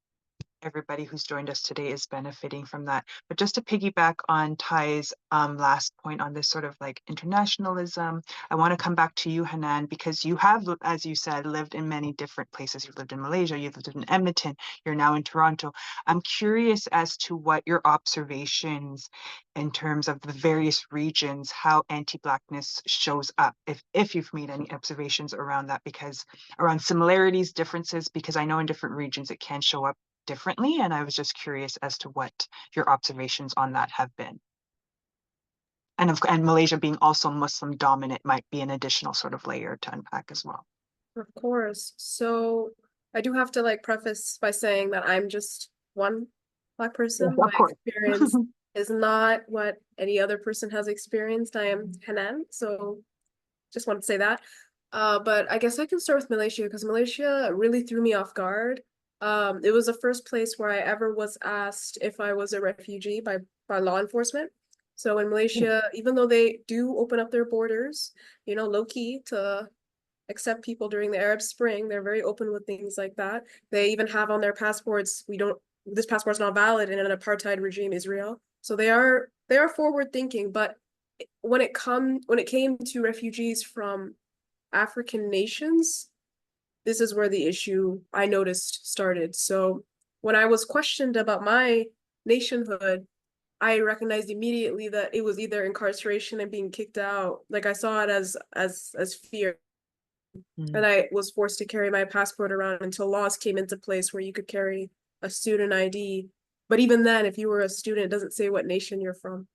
everybody who's joined us today is benefiting from that. But just to piggyback on Ty's last point on this sort of like internationalism, I want to come back to you, Hanan, because you have, as you said, lived in many different places. You've lived in Malaysia, you've lived in Edmonton, you're now in Toronto. I'm curious as to what your observations in terms of the various regions, how anti-Blackness shows up, if you've made any observations around that, because around similarities, differences, because I know in different regions it can show up differently, and I was just curious as to what your observations on that have been. And Malaysia being also Muslim dominant might be an additional sort of layer to unpack as well. Of course. So I do have to like preface by saying that I'm just one Black person. Yes, my experience is not what any other person has experienced. I am Hanan, so just want to say that. But I guess I can start with Malaysia because Malaysia really threw me off guard. It was the first place where I ever was asked if I was a refugee by law enforcement. So in Malaysia, even though they do open up their borders, you know, low key to accept people during the Arab Spring, they're very open with things like that. They even have on their passports, this passport's not valid in an apartheid regime, Israel. So they are forward thinking, but when it came to refugees from African nations, this is where the issue I noticed started. So when I was questioned about my nationhood, I recognized immediately that it was either incarceration and being kicked out. Like I saw it as fear. And I was forced to carry my passport around until laws came into place where you could carry a student ID. But even then, if you were a student, it doesn't say what nation you're from.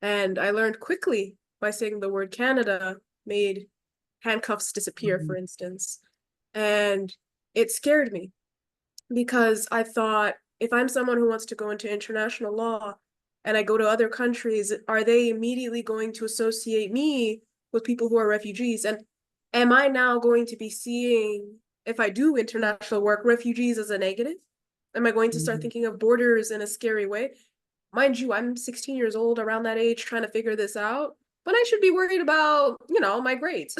And I learned quickly by saying the word Canada made handcuffs disappear, for instance. And it scared me because I thought, if I'm someone who wants to go into international law and I go to other countries, are they immediately going to associate me with people who are refugees? And am I now going to be seeing, if I do international work, refugees as a negative? Am I going to start thinking of borders in a scary way? Mind you, I'm 16 years old, around that age, trying to figure this out. But I should be worried about, my grades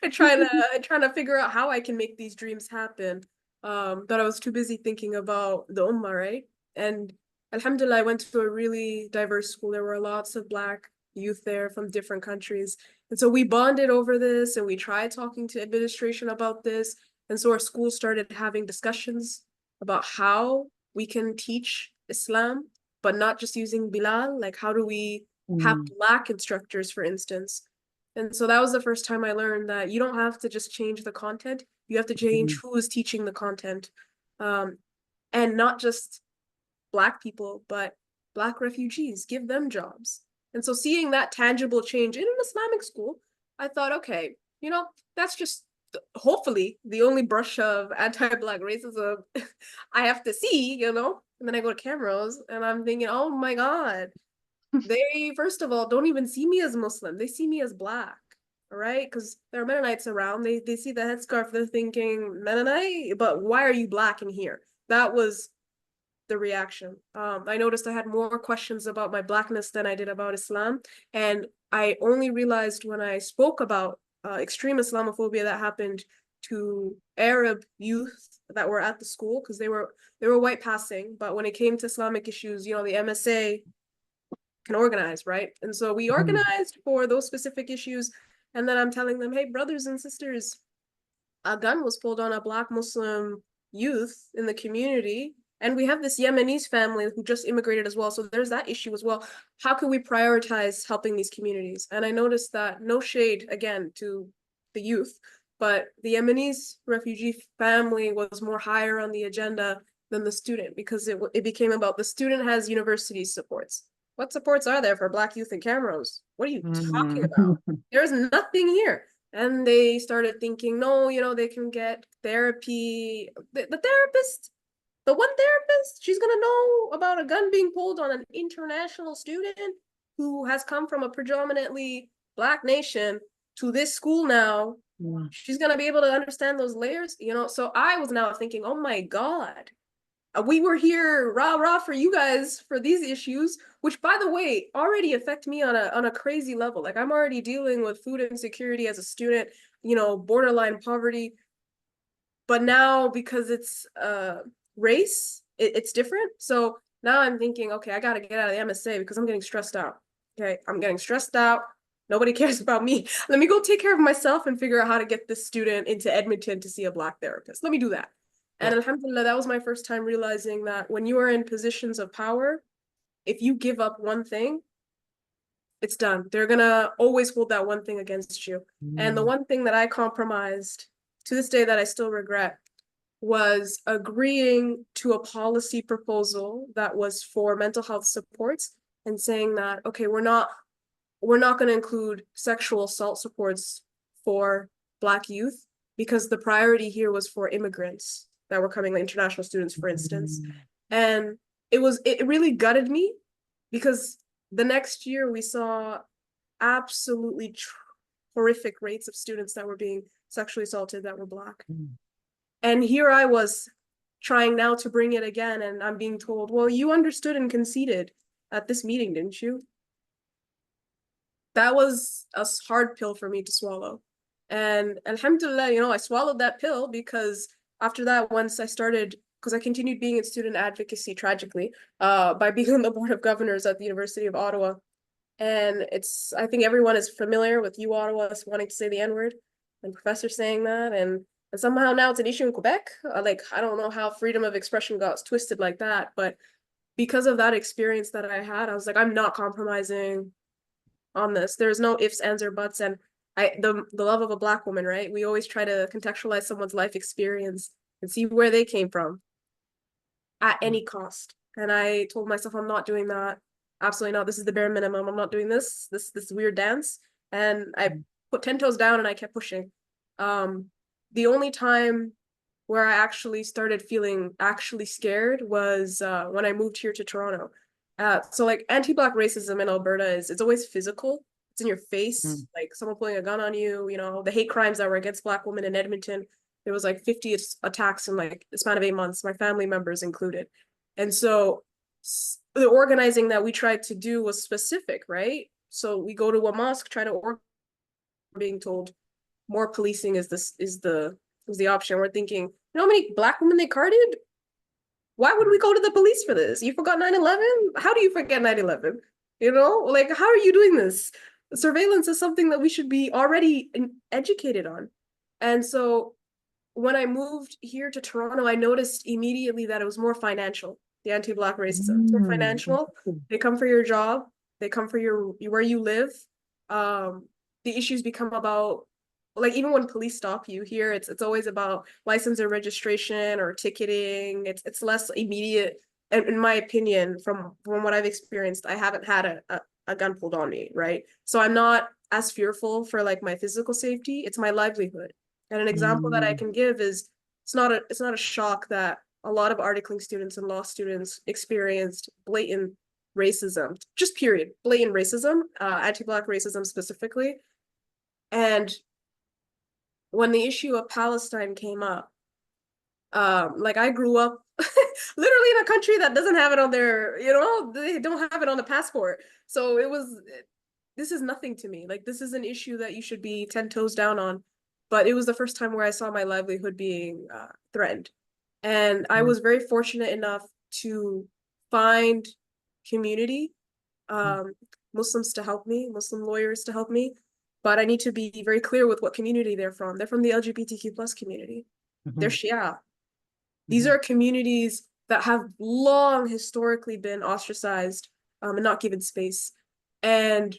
and trying to figure out how I can make these dreams happen. But I was too busy thinking about the Ummah, right? And Alhamdulillah, I went to a really diverse school. There were lots of Black youth there from different countries. And so we bonded over this and we tried talking to administration about this. And so our school started having discussions about how we can teach Islam, but not just using Bilal. Like, how do we have Black instructors, for instance? And so that was the first time I learned that you don't have to just change the content. You have to change who is teaching the content. And not just Black people, but Black refugees, give them jobs. And so seeing that tangible change in an Islamic school, I thought, okay, that's just hopefully the only brush of anti-Black racism I have to see, And then I go to Camrose and I'm thinking, oh my God, they, first of all, don't even see me as Muslim. They see me as Black, all right? Because there are Mennonites around. They see the headscarf, they're thinking, Mennonite, but why are you Black in here? That was the reaction. I noticed I had more questions about my Blackness than I did about Islam. And I only realized when I spoke about extreme Islamophobia that happened to Arab youth that were at the school, because they were white passing, but when it came to Islamic issues, the MSA can organize, right? And so we organized for those specific issues. And then I'm telling them, hey, brothers and sisters, a gun was pulled on a Black Muslim youth in the community. And we have this Yemenis family who just immigrated as well. So there's that issue as well. How can we prioritize helping these communities? And I noticed that, no shade, again, to the youth, but the Yemenis refugee family was more higher on the agenda than the student, because it became about the student has university supports. What supports are there for Black youth in Camrose? What are you talking about? There's nothing here. And they started thinking, no, they can get therapy. The therapist, the one therapist, she's going to know about a gun being pulled on an international student who has come from a predominantly Black nation to this school now. She's going to be able to understand those layers, So I was now thinking, oh my God, we were here rah for you guys for these issues, which, by the way, already affect me on a crazy level. Like, I'm already dealing with food insecurity as a student, borderline poverty. But now, because it's race, it's different. So now I'm thinking, okay, I got to get out of the MSA because I'm getting stressed out. Okay, I'm getting stressed out. Nobody cares about me. Let me go take care of myself and figure out how to get this student into Edmonton to see a Black therapist. Let me do that. And alhamdulillah, that was my first time realizing that when you are in positions of power, if you give up one thing, it's done. They're going to always hold that one thing against you. And the one thing that I compromised to this day that I still regret was agreeing to a policy proposal that was for mental health supports and saying that, okay, we're not going to include sexual assault supports for Black youth, because the priority here was for immigrants that were coming, like international students, for instance. And it really gutted me, because the next year we saw absolutely horrific rates of students that were being sexually assaulted that were Black. And here I was trying now to bring it again, and I'm being told, well, you understood and conceded at this meeting, didn't you? That was a hard pill for me to swallow. And alhamdulillah, I swallowed that pill, because after that, once I started, because I continued being in student advocacy, tragically, by being on the board of governors at the University of Ottawa. And I think everyone is familiar with U Ottawa wanting to say the N-word, and professors saying that, and somehow now it's an issue in Quebec. I don't know how freedom of expression got twisted like that, but because of that experience that I had, I was like, I'm not compromising on this. There's no ifs, ands, or buts. And the love of a Black woman, right? We always try to contextualize someone's life experience and see where they came from at any cost. And I told myself, I'm not doing that. Absolutely not. This is the bare minimum. I'm not doing this weird dance. And I put 10 toes down and I kept pushing. The only time where I actually started feeling actually scared was when I moved here to Toronto. So like anti-Black racism in Alberta it's always physical. It's in your face, like someone pulling a gun on you, you know, the hate crimes that were against Black women in Edmonton. There was like 50 attacks in like the span of 8 months, my family members included. And so the organizing that we tried to do was specific, right? So we go to a mosque, try to organize, being told more policing is the option. We're thinking, you know how many Black women they carded? Why would we go to the police for this? You forgot 9/11? How do you forget 9/11? You know, like, how are you doing this? Surveillance is something that we should be already educated on. And so when I moved here to Toronto, I noticed immediately that it was more financial, the anti-Black racism. It's more financial. They come for your job. They come for where you live. The issues become about, like, even when police stop you here, it's always about license and registration or ticketing. It's less immediate. And in my opinion, from what I've experienced, I haven't had a gun pulled on me, right? So I'm not as fearful for like my physical safety. It's my livelihood. And an example that I can give is it's not a shock that a lot of articling students and law students experienced blatant racism, just period, blatant racism, anti-Black racism specifically. And when the issue of Palestine came up, like I grew up literally in a country that doesn't have it on their, you know, they don't have it on the passport. So this is nothing to me. Like, this is an issue that you should be 10 toes down on. But it was the first time where I saw my livelihood being threatened. And I was very fortunate enough to find community, Muslims to help me, Muslim lawyers to help me. But I need to be very clear with what community they're from. They're from the LGBTQ plus community. They're Shia. These are communities that have long historically been ostracized and not given space. And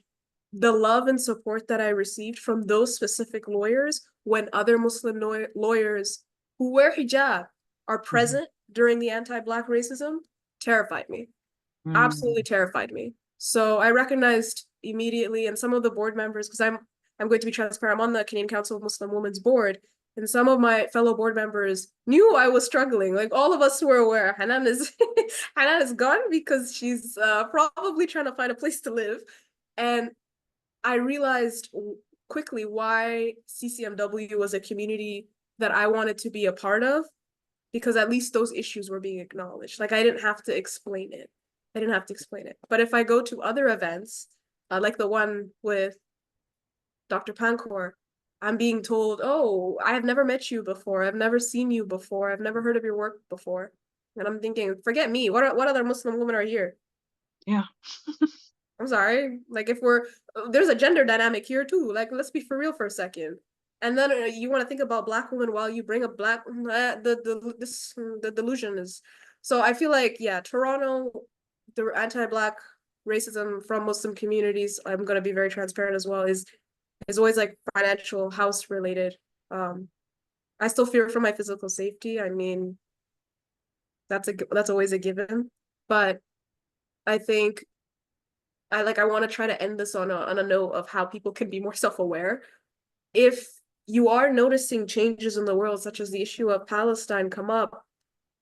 the love and support that I received from those specific lawyers when other Muslim lawyers who wear hijab are present during the anti-Black racism terrified me. Absolutely terrified me. So I recognized immediately, and some of the board members, because I'm going to be transparent, I'm on the Canadian Council of Muslim Women's board, and some of my fellow board members knew I was struggling. Like, all of us who are aware, Hanan is Hanan is gone because she's probably trying to find a place to live. And I realized quickly why CCMW was a community that I wanted to be a part of, because at least those issues were being acknowledged. Like, I didn't have to explain it. But if I go to other events, like the one with Dr. Pankor, I'm being told, oh, I have never met you before. I've never seen you before. I've never heard of your work before. And I'm thinking, forget me. What other Muslim women are here? Yeah. I'm sorry. Like, there's a gender dynamic here too. Like, let's be for real for a second. And then you want to think about Black women while you bring up Black, the delusion is. So I feel like, yeah, Toronto, the anti-Black racism from Muslim communities, I'm going to be very transparent as well, is always like financial, house related. I still fear for my physical safety. I mean, that's always a given. But I think I want to try to end this on a note of how people can be more self-aware. If you are noticing changes in the world, such as the issue of Palestine come up,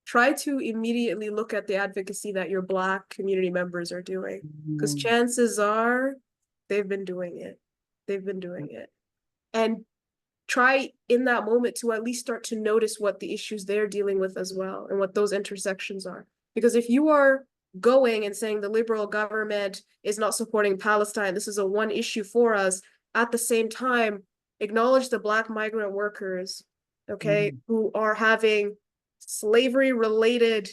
try to immediately look at the advocacy that your Black community members are doing, because chances are they've been doing it. And try in that moment to at least start to notice what the issues they're dealing with as well, and what those intersections are. Because if you are going and saying the liberal government is not supporting Palestine, this is a one issue for us, at the same time, acknowledge the Black migrant workers, okay, who are having slavery related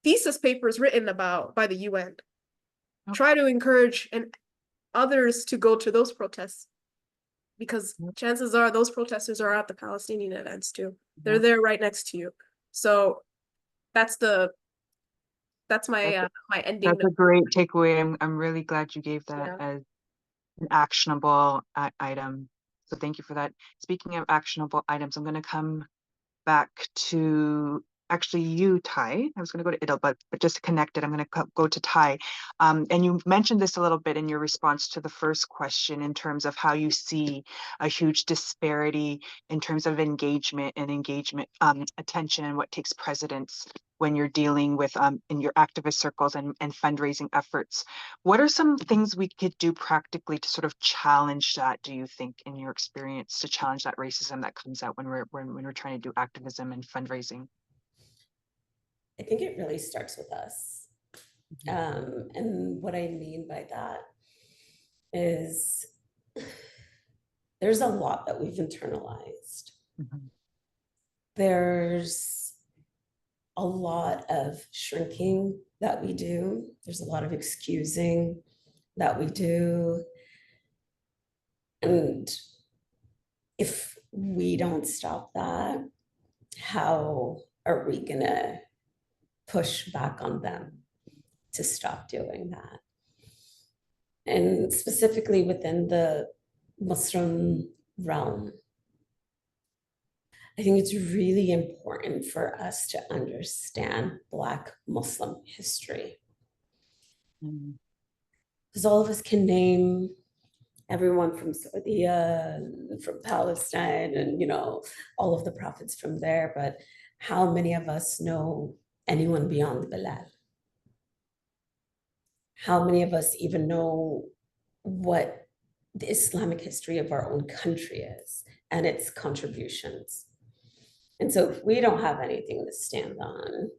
thesis papers written about by the UN. Try to encourage others to go to those protests, because chances are those protesters are at the Palestinian events too. They're there right next to you. So that's my my ending. That's a great takeaway. I'm really glad you gave that as an actionable item. So thank you for that. Speaking of actionable items, I'm going to come back to actually you, Ty. I was going to go to Idil, but just to connect it, I'm going to go to Ty. And you mentioned this a little bit in your response to the first question in terms of how you see a huge disparity in terms of engagement attention, and what takes precedence when you're dealing with in your activist circles and fundraising efforts. What are some things we could do practically to sort of challenge that, do you think, in your experience, to challenge that racism that comes out when we're trying to do activism and fundraising? I think it really starts with us. And what I mean by that is there's a lot that we've internalized. There's a lot of shrinking that we do. There's a lot of excusing that we do. And if we don't stop that, how are we gonna push back on them to stop doing that? And specifically within the Muslim realm, I think it's really important for us to understand Black Muslim history. Because all of us can name everyone from Saudi, from Palestine, and all of the prophets from there, but how many of us know anyone beyond Bilal? How many of us even know what the Islamic history of our own country is and its contributions? And so if we don't have anything to stand on,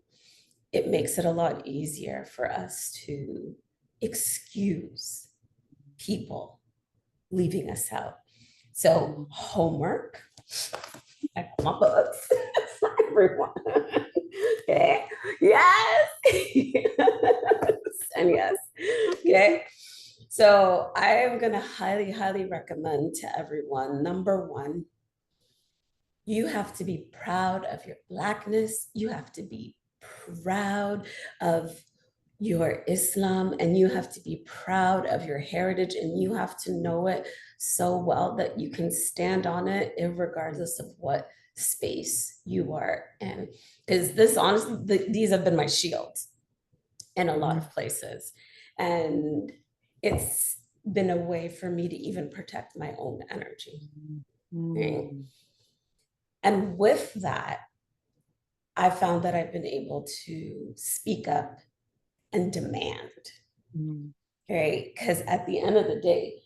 it makes it a lot easier for us to excuse people leaving us out. So homework, I got my books for everyone. Okay, yes, and yes, okay. So I am gonna highly, highly recommend to everyone, number one, you have to be proud of your Blackness. You have to be proud of your Islam, and you have to be proud of your heritage, and you have to know it so well that you can stand on it regardless of what space you are in. Because this, honestly, these have been my shields in a lot of places. And it's been a way for me to even protect my own energy. Right? And with that, I found that I've been able to speak up and demand, right? Because at the end of the day,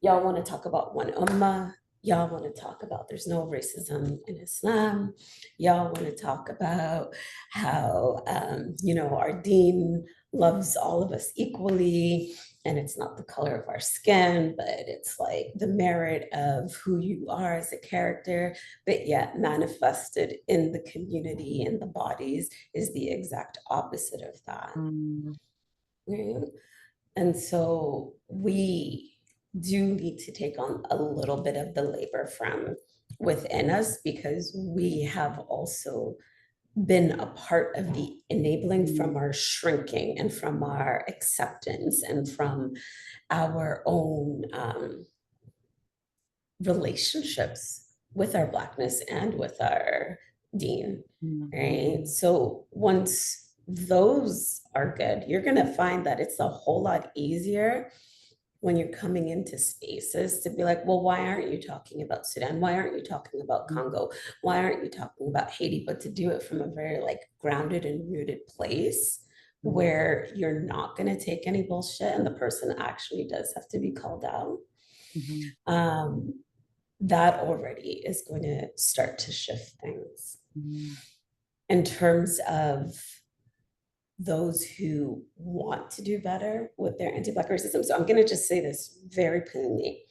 y'all want to talk about One Ummah, y'all want to talk about there's no racism in Islam, y'all want to talk about how, our deen loves all of us equally, and it's not the color of our skin, but it's like the merit of who you are as a character, but yet manifested in the community and the bodies is the exact opposite of that. Right? And so we do need to take on a little bit of the labor from within us, because we have also been a part of the enabling from our shrinking and from our acceptance and from our own relationships with our Blackness and with our deen, right? So once those are good, you're gonna find that it's a whole lot easier when you're coming into spaces to be like, well, why aren't you talking about Sudan? Why aren't you talking about Congo? Why aren't you talking about Haiti? But to do it from a very grounded and rooted place where you're not going to take any bullshit and the person actually does have to be called out. That already is going to start to shift things. In terms of those who want to do better with their anti-Black racism. So I'm going to just say this very plainly.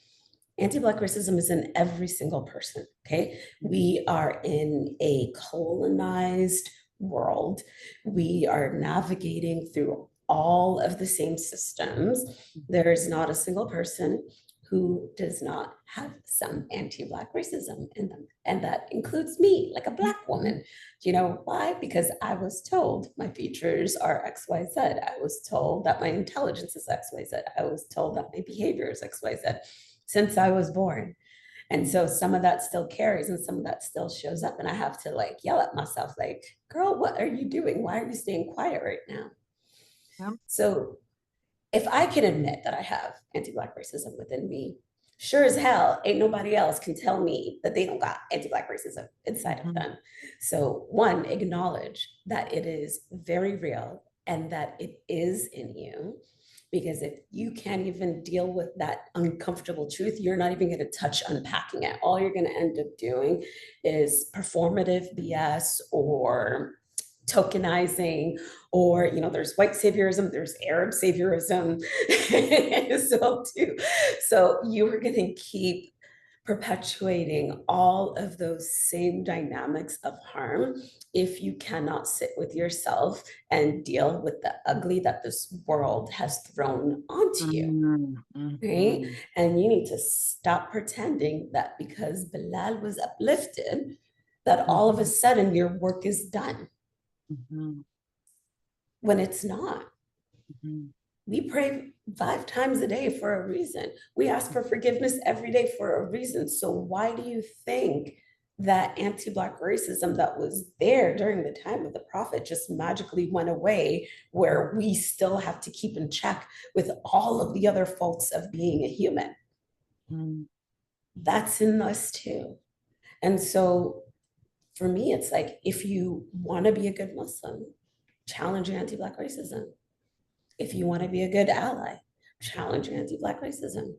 Anti-Black racism is in every single person, okay? We are in a colonized world. We are navigating through all of the same systems. There is not a single person who does not have some anti-Black racism in them? And that includes me, like a Black woman. Do you know why? Because I was told my features are XYZ. I was told that my intelligence is XYZ. I was told that my behavior is XYZ since I was born. And so some of that still carries and some of that still shows up. And I have to like yell at myself, like, girl, what are you doing? Why are you staying quiet right now? Yep. So if I can admit that I have anti-Black racism within me, sure as hell, ain't nobody else can tell me that they don't got anti-Black racism inside of them. So one, acknowledge that it is very real and that it is in you. Because if you can't even deal with that uncomfortable truth, you're not even going to touch unpacking it. All you're going to end up doing is performative BS or tokenizing, or, you know, there's white saviorism, there's Arab saviorism so too. So you are going to keep perpetuating all of those same dynamics of harm if you cannot sit with yourself and deal with the ugly that this world has thrown onto you, right? And you need to stop pretending that because Bilal was uplifted, that all of a sudden your work is done. When it's not. We pray 5 times a day for a reason. We ask for forgiveness every day for a reason. So why do you think that anti-Black racism that was there during the time of the Prophet just magically went away, where we still have to keep in check with all of the other faults of being a human? That's in us too. And so for me, it's like, if you want to be a good Muslim, challenge anti-Black racism. If you want to be a good ally, challenge anti-Black racism.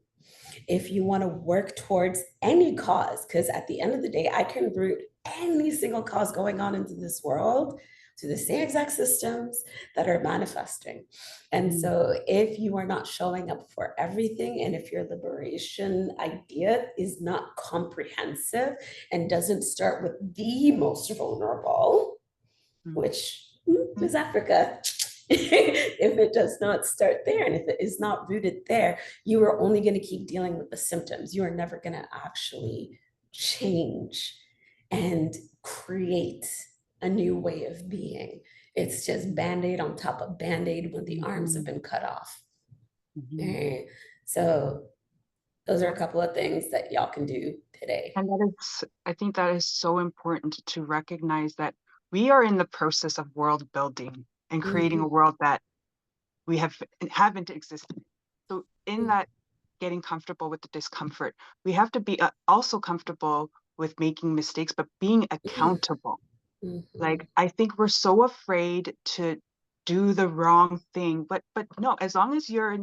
If you want to work towards any cause, because at the end of the day, I can root any single cause going on into this world to the same exact systems that are manifesting. And so if you are not showing up for everything, and if your liberation idea is not comprehensive and doesn't start with the most vulnerable, which is Africa, if it does not start there, and if it is not rooted there, you are only going to keep dealing with the symptoms. You are never going to actually change and create a new way of being. It's just Band-Aid on top of Band-Aid when the arms have been cut off. Right? So those are a couple of things that y'all can do today. And that is, I think that is so important to recognize that we are in the process of world building and creating a world that we haven't existed. So in that, getting comfortable with the discomfort, we have to be also comfortable with making mistakes, but being accountable. Like, I think we're so afraid to do the wrong thing, but no, as long as you're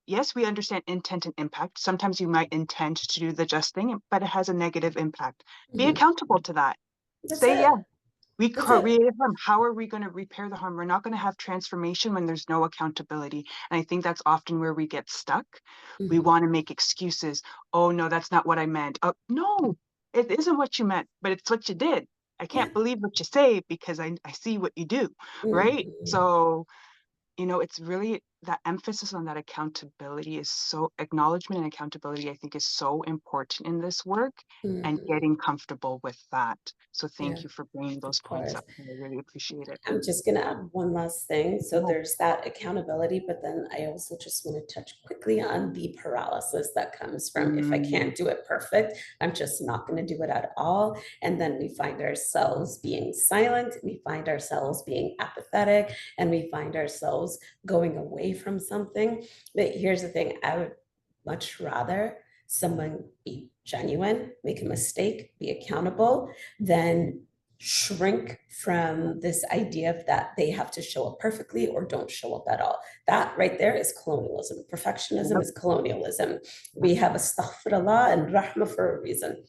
yes, we understand intent and impact. Sometimes you might intend to do the just thing, but it has a negative impact. Be accountable to that. Say, yeah, we created harm. How are we going to repair the harm? We're not going to have transformation when there's no accountability. And I think that's often where we get stuck. We want to make excuses. Oh, no, that's not what I meant. No, it isn't what you meant, but it's what you did. I can't believe what you say because I see what you do, right? So, you know, it's really that emphasis on that accountability is so, acknowledgement and accountability, I think, is so important in this work, and getting comfortable with that. So thank you for bringing those points up. I really appreciate it. I'm just going to add one last thing. So there's that accountability, but then I also just want to touch quickly on the paralysis that comes from, if I can't do it perfect, I'm just not going to do it at all. And then we find ourselves being silent, we find ourselves being apathetic, and we find ourselves going away from something. But here's the thing, I would much rather someone be genuine, make a mistake, be accountable, than shrink from this idea of that they have to show up perfectly or don't show up at all. That right there is colonialism. Perfectionism is colonialism. We have astaghfirullah and rahmah for a reason.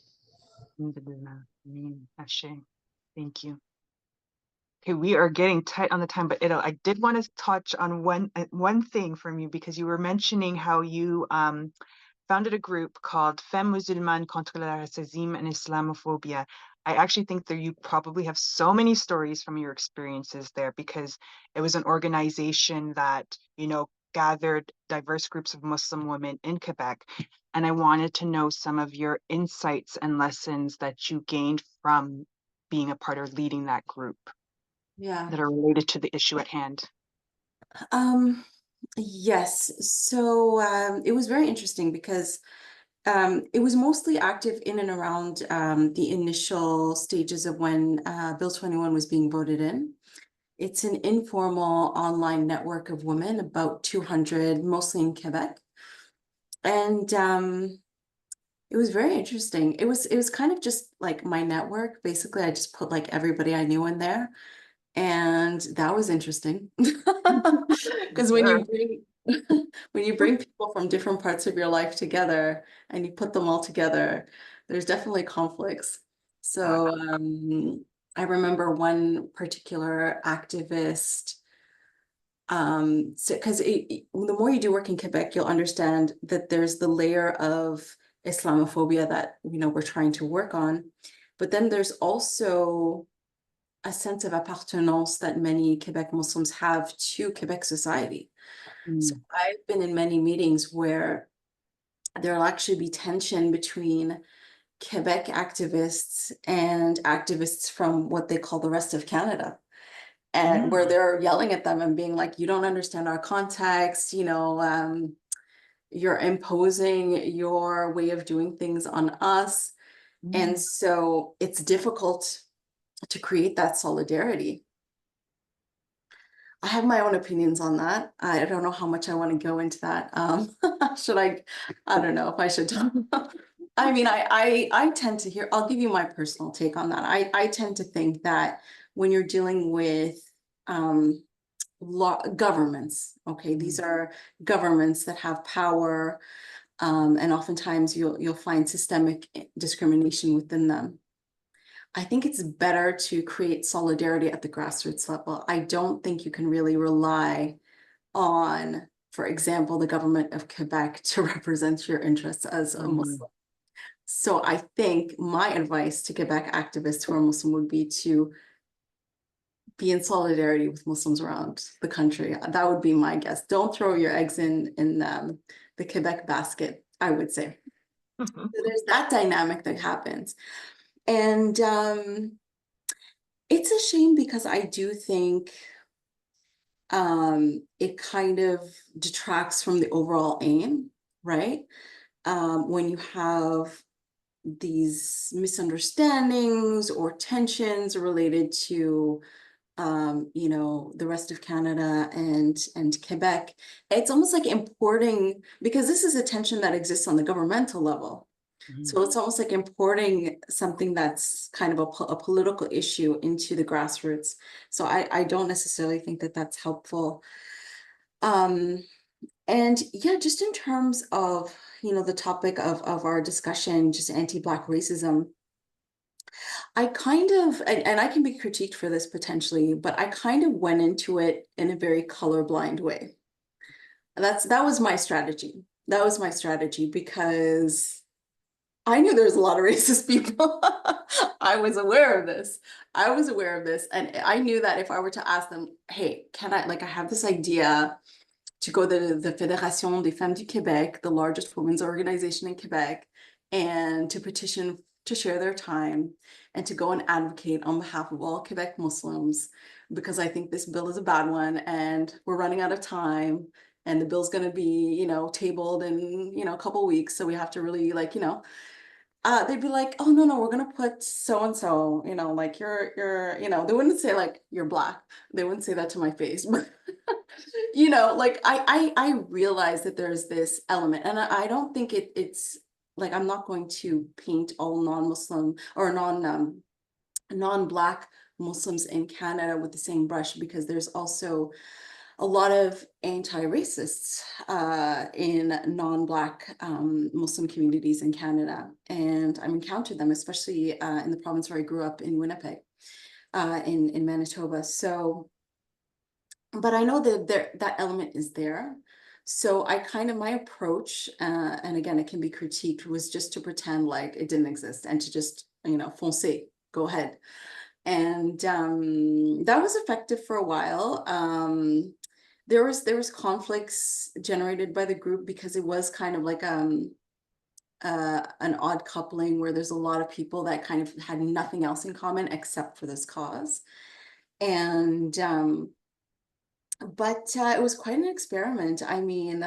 Thank you. Okay, we are getting tight on the time, but I did want to touch on one thing from you, because you were mentioning how you founded a group called Femmes Musulmanes contre le racisme and Islamophobia. I actually think that you probably have so many stories from your experiences there, because it was an organization that, you know, gathered diverse groups of Muslim women in Quebec, and I wanted to know some of your insights and lessons that you gained from being a part or leading that group Yeah. that are related to the issue at hand. Yes. So it was very interesting because it was mostly active in and around the initial stages of when Bill 21 was being voted in. It's an informal online network of women, about 200, mostly in Quebec. And it was very interesting. It was kind of just like my network. Basically, I just put like everybody I knew in there. And that was interesting. Because when Sure. you bring when you bring people from different parts of your life together and you put them all together, there's definitely conflicts. So I remember one particular activist, so because the more you do work in Quebec, you'll understand that there's the layer of Islamophobia that we're trying to work on, but then there's also a sense of appartenance that many Quebec Muslims have to Quebec society. So I've been in many meetings where there'll actually be tension between Quebec activists and activists from what they call the rest of Canada. And where they're yelling at them and being like, you don't understand our context, you're imposing your way of doing things on us. And so it's difficult to create that solidarity. I have my own opinions on that. I don't know how much I want to go into that. Should I don't know if I should. I mean, I tend to hear, I'll give you my personal take on that. I tend to think that when you're dealing with governments, okay, these are governments that have power, and oftentimes you'll find systemic discrimination within them. I think it's better to create solidarity at the grassroots level. I don't think you can really rely on, for example, the government of Quebec to represent your interests as a Muslim. So I think my advice to Quebec activists who are Muslim would be to be in solidarity with Muslims around the country. That would be my guess. Don't throw your eggs in the Quebec basket, I would say. So there's that dynamic that happens. And it's a shame because I do think it kind of detracts from the overall aim, right? When you have these misunderstandings or tensions related to the rest of Canada and Quebec, it's almost like importing, because this is a tension that exists on the governmental level. So it's almost like importing something that's kind of a political issue into the grassroots. So I don't necessarily think that that's helpful. And yeah, just in terms of, the topic of our discussion, just anti-Black racism, I kind of, and I can be critiqued for this potentially, but I kind of went into it in a very colorblind way. That was my strategy. That was my strategy because I knew there was a lot of racist people. I was aware of this. And I knew that if I were to ask them, hey, can I have this idea to go to the Fédération des Femmes du Québec, the largest women's organization in Quebec, and to petition to share their time and to go and advocate on behalf of all Quebec Muslims, because I think this bill is a bad one and we're running out of time and the bill's going to be, tabled in, a couple weeks. So we have to really they'd be like, oh, no, we're going to put so-and-so, you're, they wouldn't say you're Black. They wouldn't say that to my face, but I realize that there's this element, and I don't think it's I'm not going to paint all non-Muslim or non-Black Muslims in Canada with the same brush, because there's also a lot of anti-racists in non-Black Muslim communities in Canada. And I've encountered them, especially in the province where I grew up in Winnipeg, in Manitoba. So, but I know that that element is there. So my approach, and again, it can be critiqued, was just to pretend like it didn't exist and to just, foncer, go ahead. And that was effective for a while. there was conflicts generated by the group because it was kind of like an odd coupling where there's a lot of people that kind of had nothing else in common except for this cause. And but it was quite an experiment. I mean,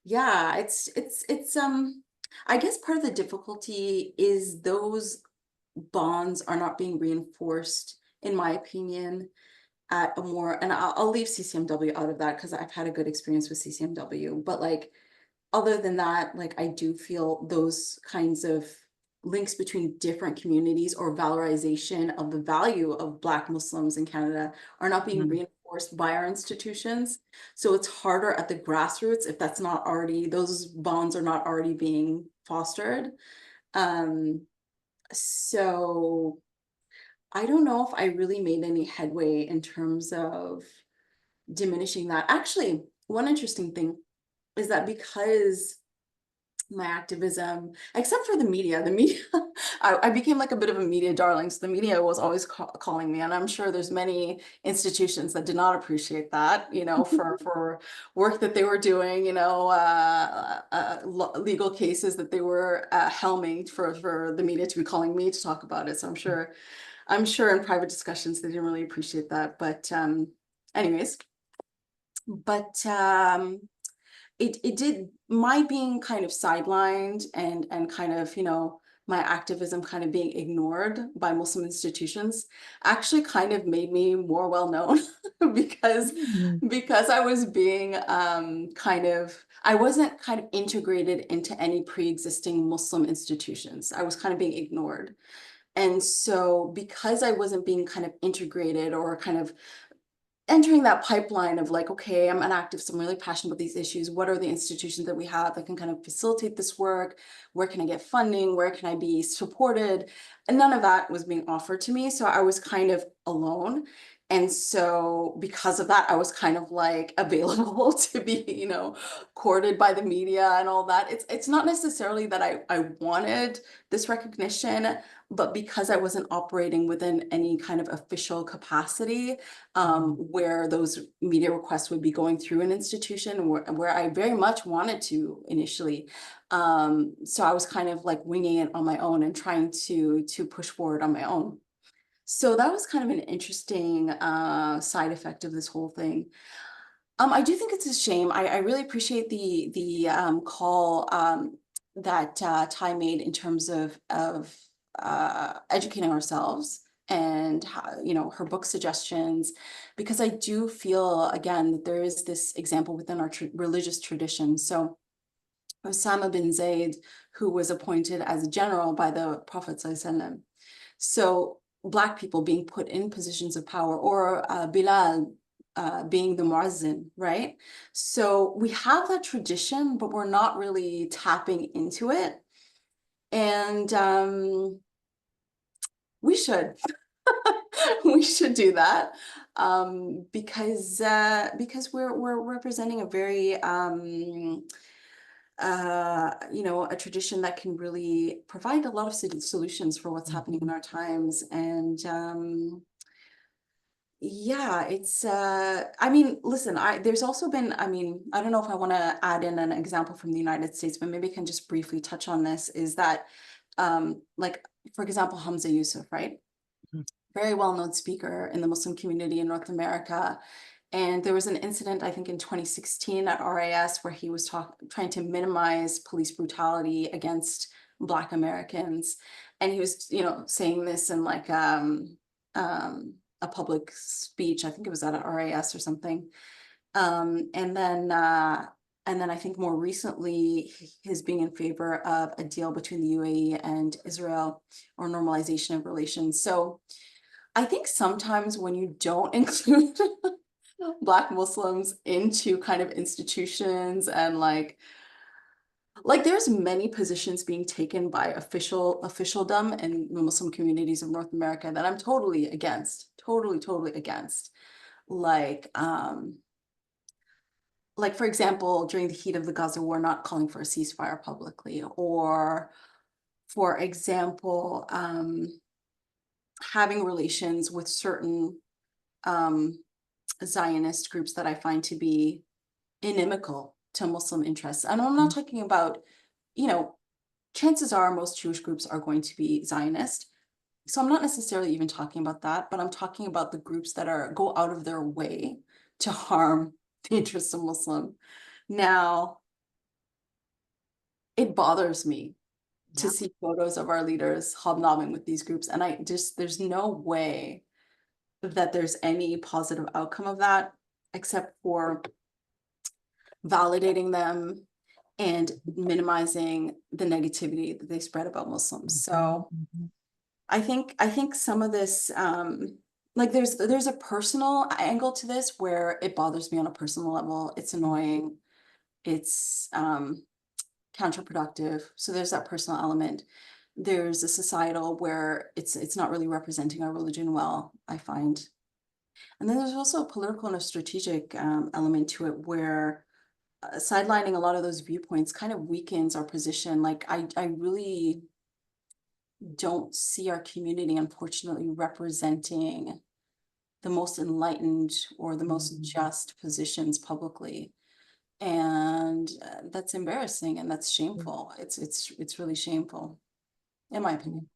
yeah, it's I guess part of the difficulty is those bonds are not being reinforced, in my opinion, at a more, and I'll leave CCMW out of that because I've had a good experience with CCMW, but like, other than that, like, I do feel those kinds of links between different communities or valorization of the value of Black Muslims in Canada are not being reinforced by our institutions. So it's harder at the grassroots if that's not already, those bonds are not already being fostered. So I don't know if I really made any headway in terms of diminishing that. Actually, one interesting thing is that because my activism, except for the media, I became like a bit of a media darling. So the media was always calling me, and I'm sure there's many institutions that did not appreciate that, you know, for work that they were doing, you know, legal cases that they were helming for the media to be calling me to talk about it. So I'm sure in private discussions they didn't really appreciate that. But anyways, but it did, my being kind of sidelined and kind of, you know, my activism kind of being ignored by Muslim institutions actually kind of made me more well known because I was being I wasn't kind of integrated into any pre-existing Muslim institutions. I was kind of being ignored. And so because I wasn't being kind of integrated or kind of entering that pipeline of like, okay, I'm an activist, I'm really passionate about these issues. What are the institutions that we have that can kind of facilitate this work? Where can I get funding? Where can I be supported? And none of that was being offered to me. So I was kind of alone. And so because of that, I was kind of like available to be, you know, courted by the media and all that. It's not necessarily that I wanted this recognition, but because I wasn't operating within any kind of official capacity, where those media requests would be going through an institution where I very much wanted to initially. So I was kind of like winging it on my own and trying to push forward on my own. So that was kind of an interesting side effect of this whole thing. I do think it's a shame. I really appreciate the call that Ty made in terms of educating ourselves and how, you know, her book suggestions, because I do feel again that there is this example within our religious tradition. So Osama bin Zaid, who was appointed as a general by the Prophet ﷺ. So Black people being put in positions of power, or Bilal being the muazzin, right? So we have that tradition, but we're not really tapping into it. And we should. We should do that because we're representing a very you know, a tradition that can really provide a lot of solutions for what's happening in our times. And yeah, it's I mean, listen, there's also been, I mean, I don't know if I want to add in an example from the United States, but maybe I can just briefly touch on this, is that like, for example, Hamza Yusuf, right? Very well-known speaker in the Muslim community in North America. And there was an incident, I think in 2016 at RAS, where he was trying to minimize police brutality against Black Americans. And he was, you know, saying this in like a public speech. I think it was at a RAS or something. And then I think more recently, his being in favor of a deal between the UAE and Israel, or normalization of relations. So I think sometimes when you don't include Black Muslims into kind of institutions and like there's many positions being taken by officialdom in the Muslim communities of North America that I'm totally against, totally against. Like for example, during the heat of the Gaza war, not calling for a ceasefire publicly, or for example, having relations with certain Zionist groups that I find to be inimical to Muslim interests. And I'm not talking about, you know, chances are most Jewish groups are going to be Zionist. So I'm not necessarily even talking about that, but I'm talking about the groups that go out of their way to harm the interests of Muslim. Now, it bothers me to see photos of our leaders hobnobbing with these groups. And there's no way that there's any positive outcome of that, except for validating them and minimizing the negativity that they spread about Muslims. So I think some of this, like there's a personal angle to this where it bothers me on a personal level. It's annoying. It's counterproductive. So there's that personal element. There's a societal where it's not really representing our religion well, I find. And then there's also a political and a strategic element to it where sidelining a lot of those viewpoints kind of weakens our position. Like I really don't see our community, unfortunately, representing the most enlightened or the most just positions publicly. And that's embarrassing and that's shameful. It's really shameful, in my opinion.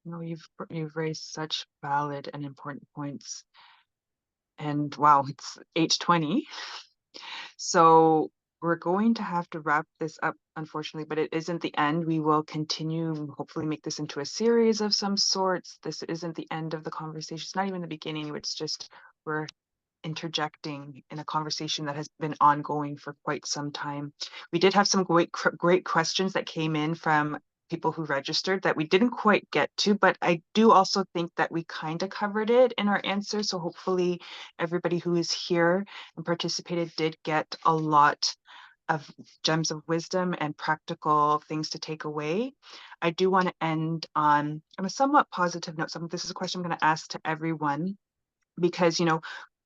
No, you've raised such valid and important points. And wow, it's 8:20. So we're going to have to wrap this up, unfortunately, but it isn't the end. We will continue, hopefully make this into a series of some sorts. This isn't the end of the conversation. It's not even the beginning. It's just we're interjecting in a conversation that has been ongoing for quite some time. We did have some great questions that came in from people who registered that we didn't quite get to, but I do also think that we kind of covered it in our answers. So hopefully everybody who is here and participated did get a lot of gems of wisdom and practical things to take away. I do want to end on a somewhat positive note. This is a question I'm going to ask to everyone because, you know,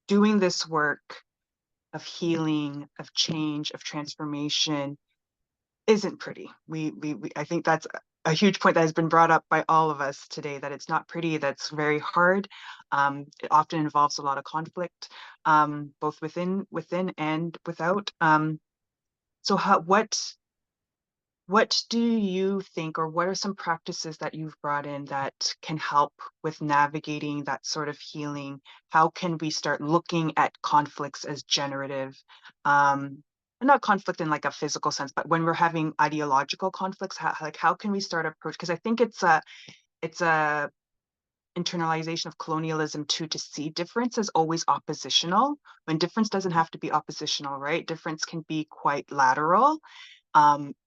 doing this work of healing, of change, of transformation isn't pretty. I think that's a huge point that has been brought up by all of us today, that it's not pretty, that's very hard. It often involves a lot of conflict, both within and without. So what do you think, or what are some practices that you've brought in that can help with navigating that sort of healing? How can we start looking at conflicts as generative? And not conflict in like a physical sense, but when we're having ideological conflicts, how can we start approach? Because I think it's a internalization of colonialism too, to see difference as always oppositional, when difference doesn't have to be oppositional, right? Difference can be quite lateral.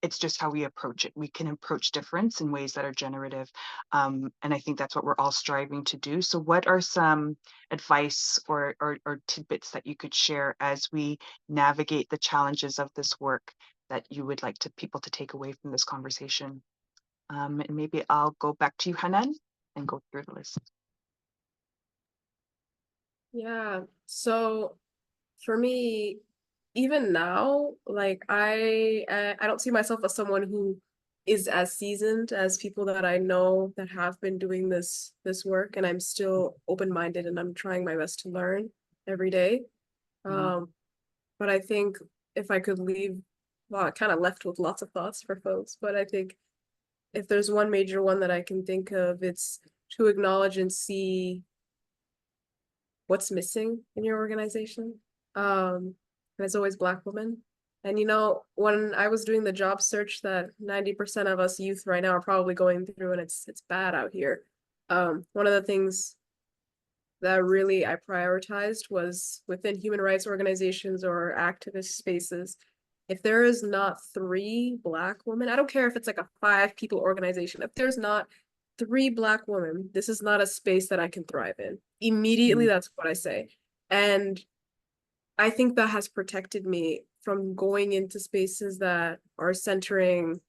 It's just how we approach it. We can approach difference in ways that are generative. And I think that's what we're all striving to do. So what are some advice or tidbits that you could share as we navigate the challenges of this work that you would like people to take away from this conversation? And maybe I'll go back to you, Hanan, and go through the list. Yeah, so for me, even now, like I don't see myself as someone who is as seasoned as people that I know that have been doing this work, and I'm still open-minded and I'm trying my best to learn every day. But I think if I could leave, well, I kind of left with lots of thoughts for folks, but I think if there's one major one that I can think of, it's to acknowledge and see what's missing in your organization. And it's always Black women. And you know, when I was doing the job search that 90% of us youth right now are probably going through, and it's bad out here. One of the things that really I prioritized was within human rights organizations or activist spaces, if there is not 3 Black women, I don't care if it's like a 5-people organization, if there's not 3 Black women, this is not a space that I can thrive in. Immediately, that's what I say. And I think that has protected me from going into spaces that are centering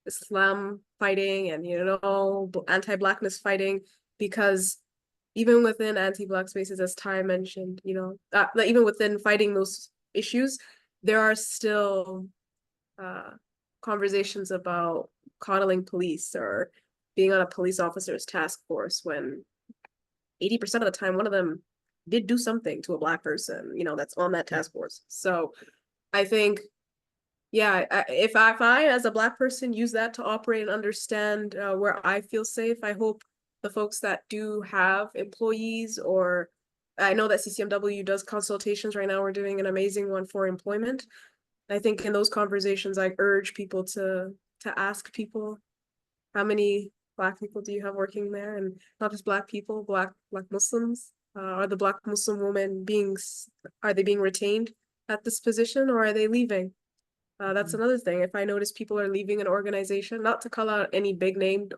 Islam fighting and, you know, anti-Blackness fighting, because even within anti-Black spaces, as Ty mentioned, you know, even within fighting those issues, there are still conversations about coddling police or being on a police officer's task force when 80% of the time one of them did do something to a Black person, you know, that's on that task force. So I think, yeah, if I as a Black person use that to operate and understand where I feel safe, I hope the folks that do have employees, or I know that CCMW does consultations right now. We're doing an amazing one for employment. I think in those conversations, I urge people to ask people, how many Black people do you have working there? And not just Black people, Black Muslims. Are the Black Muslim women are they being retained at this position, or are they leaving? That's another thing. If I notice people are leaving an organization, not to call out any big named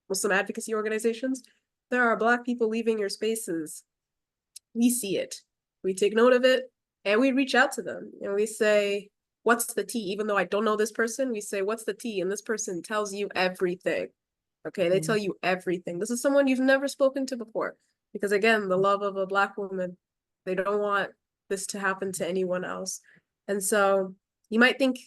Muslim advocacy organizations, there are Black people leaving your spaces. We see it. We take note of it, and we reach out to them and we say, what's the tea? Even though I don't know this person, we say, what's the tea? And this person tells you everything. Okay, they tell you everything. This is someone you've never spoken to before. Because again, the love of a Black woman, they don't want this to happen to anyone else. And so you might think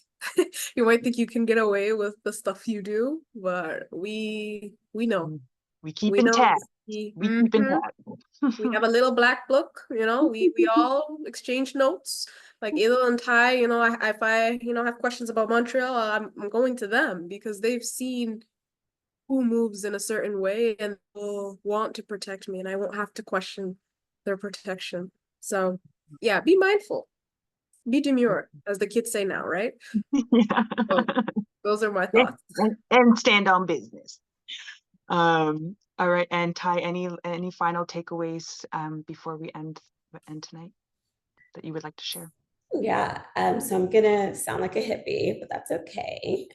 you can get away with the stuff you do, but we know. We keep We in know tabs. we We keep in tabs. we have a little black book, you know, we all exchange notes. Like Ilo and Ty, you know, if I, you know, have questions about Montreal, I'm going to them because they've seen who moves in a certain way and will want to protect me, and I won't have to question their protection. So yeah, be mindful, be demure, as the kids say now, right? Yeah. So those are my thoughts. And stand on business. All right, and Ty, any final takeaways before we end tonight that you would like to share? Yeah, so I'm gonna sound like a hippie, but that's okay.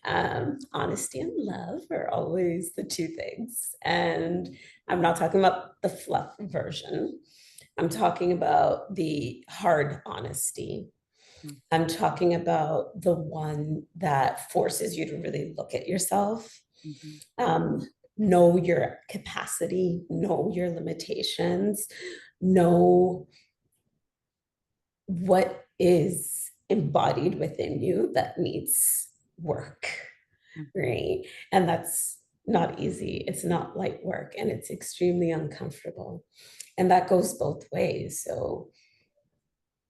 Honesty and love are always the two things. And I'm not talking about the fluff version. I'm talking about the hard honesty. I'm talking about the one that forces you to really look at yourself, know your capacity, know your limitations, know what is embodied within you that needs work, right? And that's not easy. It's not light work, and it's extremely uncomfortable. And that goes both ways. So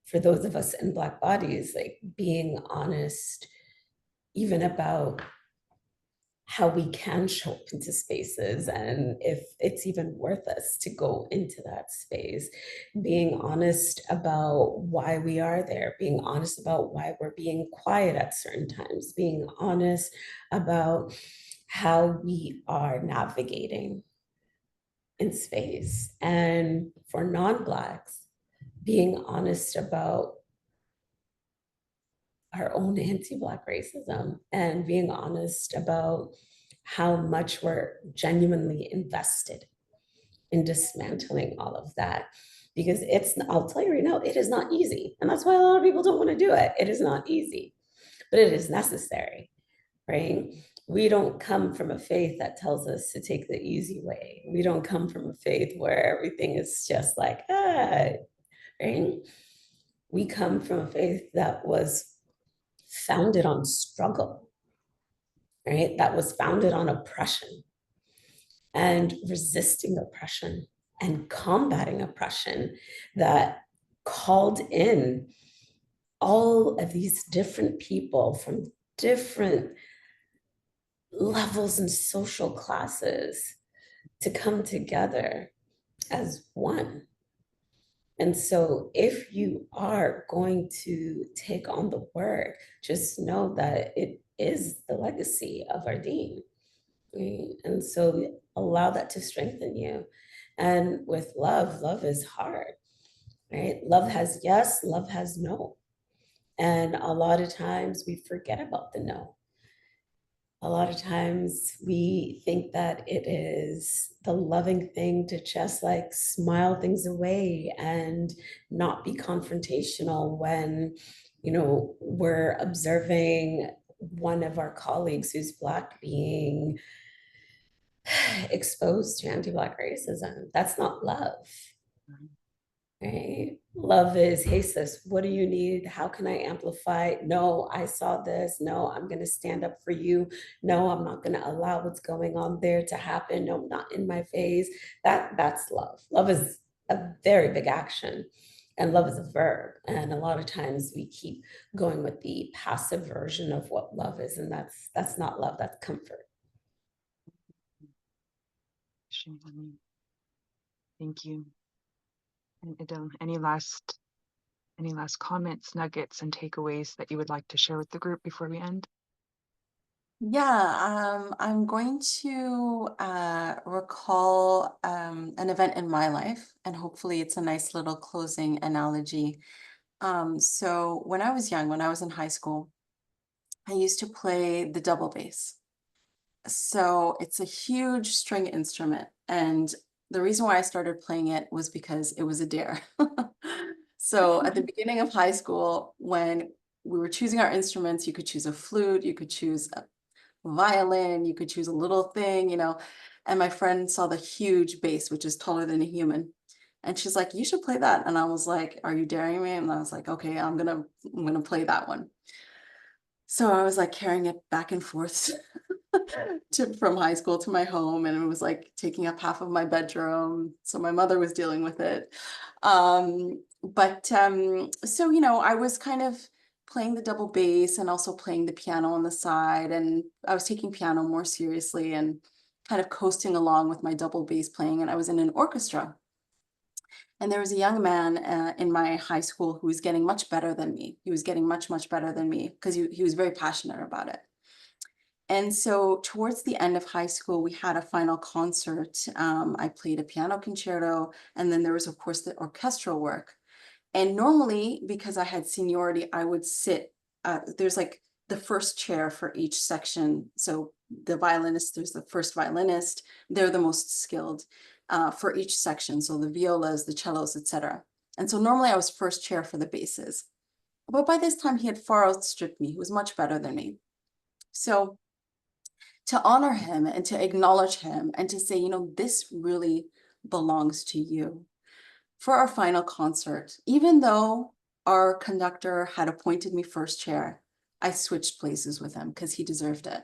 for those of us in Black bodies, like being honest, even about how we can show up into spaces and if it's even worth us to go into that space, being honest about why we are there, being honest about why we're being quiet at certain times, being honest about how we are navigating in space. And for non-Blacks, being honest about our own anti-Black racism and being honest about how much we're genuinely invested in dismantling all of that. Because I'll tell you right now, it is not easy. And that's why a lot of people don't want to do it. It is not easy, but it is necessary, right? We don't come from a faith that tells us to take the easy way. We don't come from a faith where everything is just like, right? We come from a faith that was founded on struggle, right? That was founded on oppression and resisting oppression and combating oppression, that called in all of these different people from different levels and social classes to come together as one. And so if you are going to take on the work, just know that it is the legacy of our dean. Right? And so allow that to strengthen you. And with love is hard, right? Love has yes, love has no. And a lot of times we forget about the no. A lot of times we think that it is the loving thing to just like smile things away and not be confrontational when, you know, we're observing one of our colleagues who's Black being exposed to anti-Black racism. That's not love. Right? Love is, hey sis, what do you need? How can I amplify? No, I saw this. No, I'm going to stand up for you. No, I'm not going to allow what's going on there to happen. No, not in my face. That's love. Love is a very big action. And love is a verb. And a lot of times we keep going with the passive version of what love is. And that's not love, that's comfort. Thank you. And Idil, any last comments, nuggets, and takeaways that you would like to share with the group before we end? Yeah, I'm going to recall an event in my life, and hopefully it's a nice little closing analogy. So when I was young, when I was in high school, I used to play the double bass. So it's a huge string instrument, and the reason why I started playing it was because it was a dare. So at the beginning of high school, when we were choosing our instruments, you could choose a flute, you could choose a violin, you could choose a little thing, and my friend saw the huge bass, which is taller than a human. And she's like, you should play that. And I was like, are you daring me? And I was like, okay, I'm gonna play that one. So I was like carrying it back and forth from high school to my home, and it was like taking up half of my bedroom. So my mother was dealing with it. So I was kind of playing the double bass and also playing the piano on the side, and I was taking piano more seriously and kind of coasting along with my double bass playing, and I was in an orchestra. And there was a young man in my high school who was getting much better than me. He was getting much, much better than me because he was very passionate about it. And so towards the end of high school, we had a final concert. I played a piano concerto, and then there was, of course, the orchestral work. And normally, because I had seniority, I would sit, there's like the first chair for each section. So the violinist, there's the first violinist, they're the most skilled for each section. So the violas, the cellos, etc. And so normally I was first chair for the basses. But by this time, he had far outstripped me. He was much better than me. So to honor him and to acknowledge him and to say, this really belongs to you. For our final concert, even though our conductor had appointed me first chair, I switched places with him because he deserved it.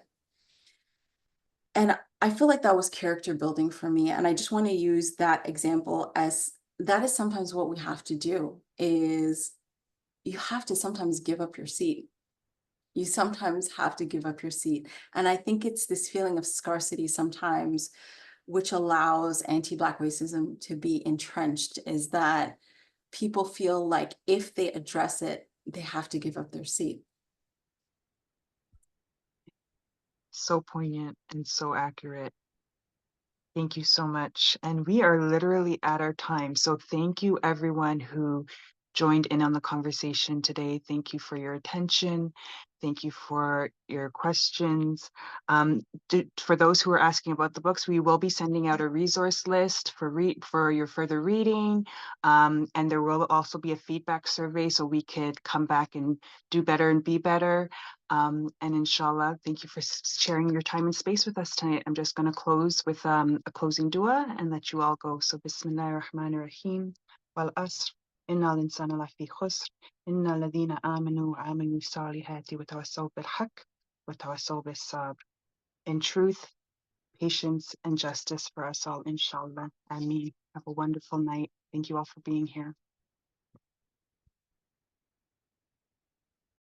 And I feel like that was character building for me. And I just want to use that example as that is sometimes what we have to do is you have to sometimes give up your seat. You sometimes have to give up your seat. And I think it's this feeling of scarcity sometimes, which allows anti-Black racism to be entrenched, is that people feel like if they address it, they have to give up their seat. So poignant and so accurate. Thank you so much. And we are literally at our time. So thank you everyone who joined in on the conversation today. Thank you for your attention. Thank you for your questions. For those who are asking about the books, we will be sending out a resource list for your further reading. And there will also be a feedback survey so we could come back and do better and be better. And inshallah, thank you for sharing your time and space with us tonight. I'm just going to close with a closing dua and let you all go. So Bismillahir Rahmanir Rahim. Wal asr. Inna al-insana lafi khusr. Inna alladhina amanu wa amilu salihati wa tawassaw bil haqq wa tawassaw bis sabr. In truth, patience, and justice for us all, inshallah. Ameen. Have a wonderful night. Thank you all for being here.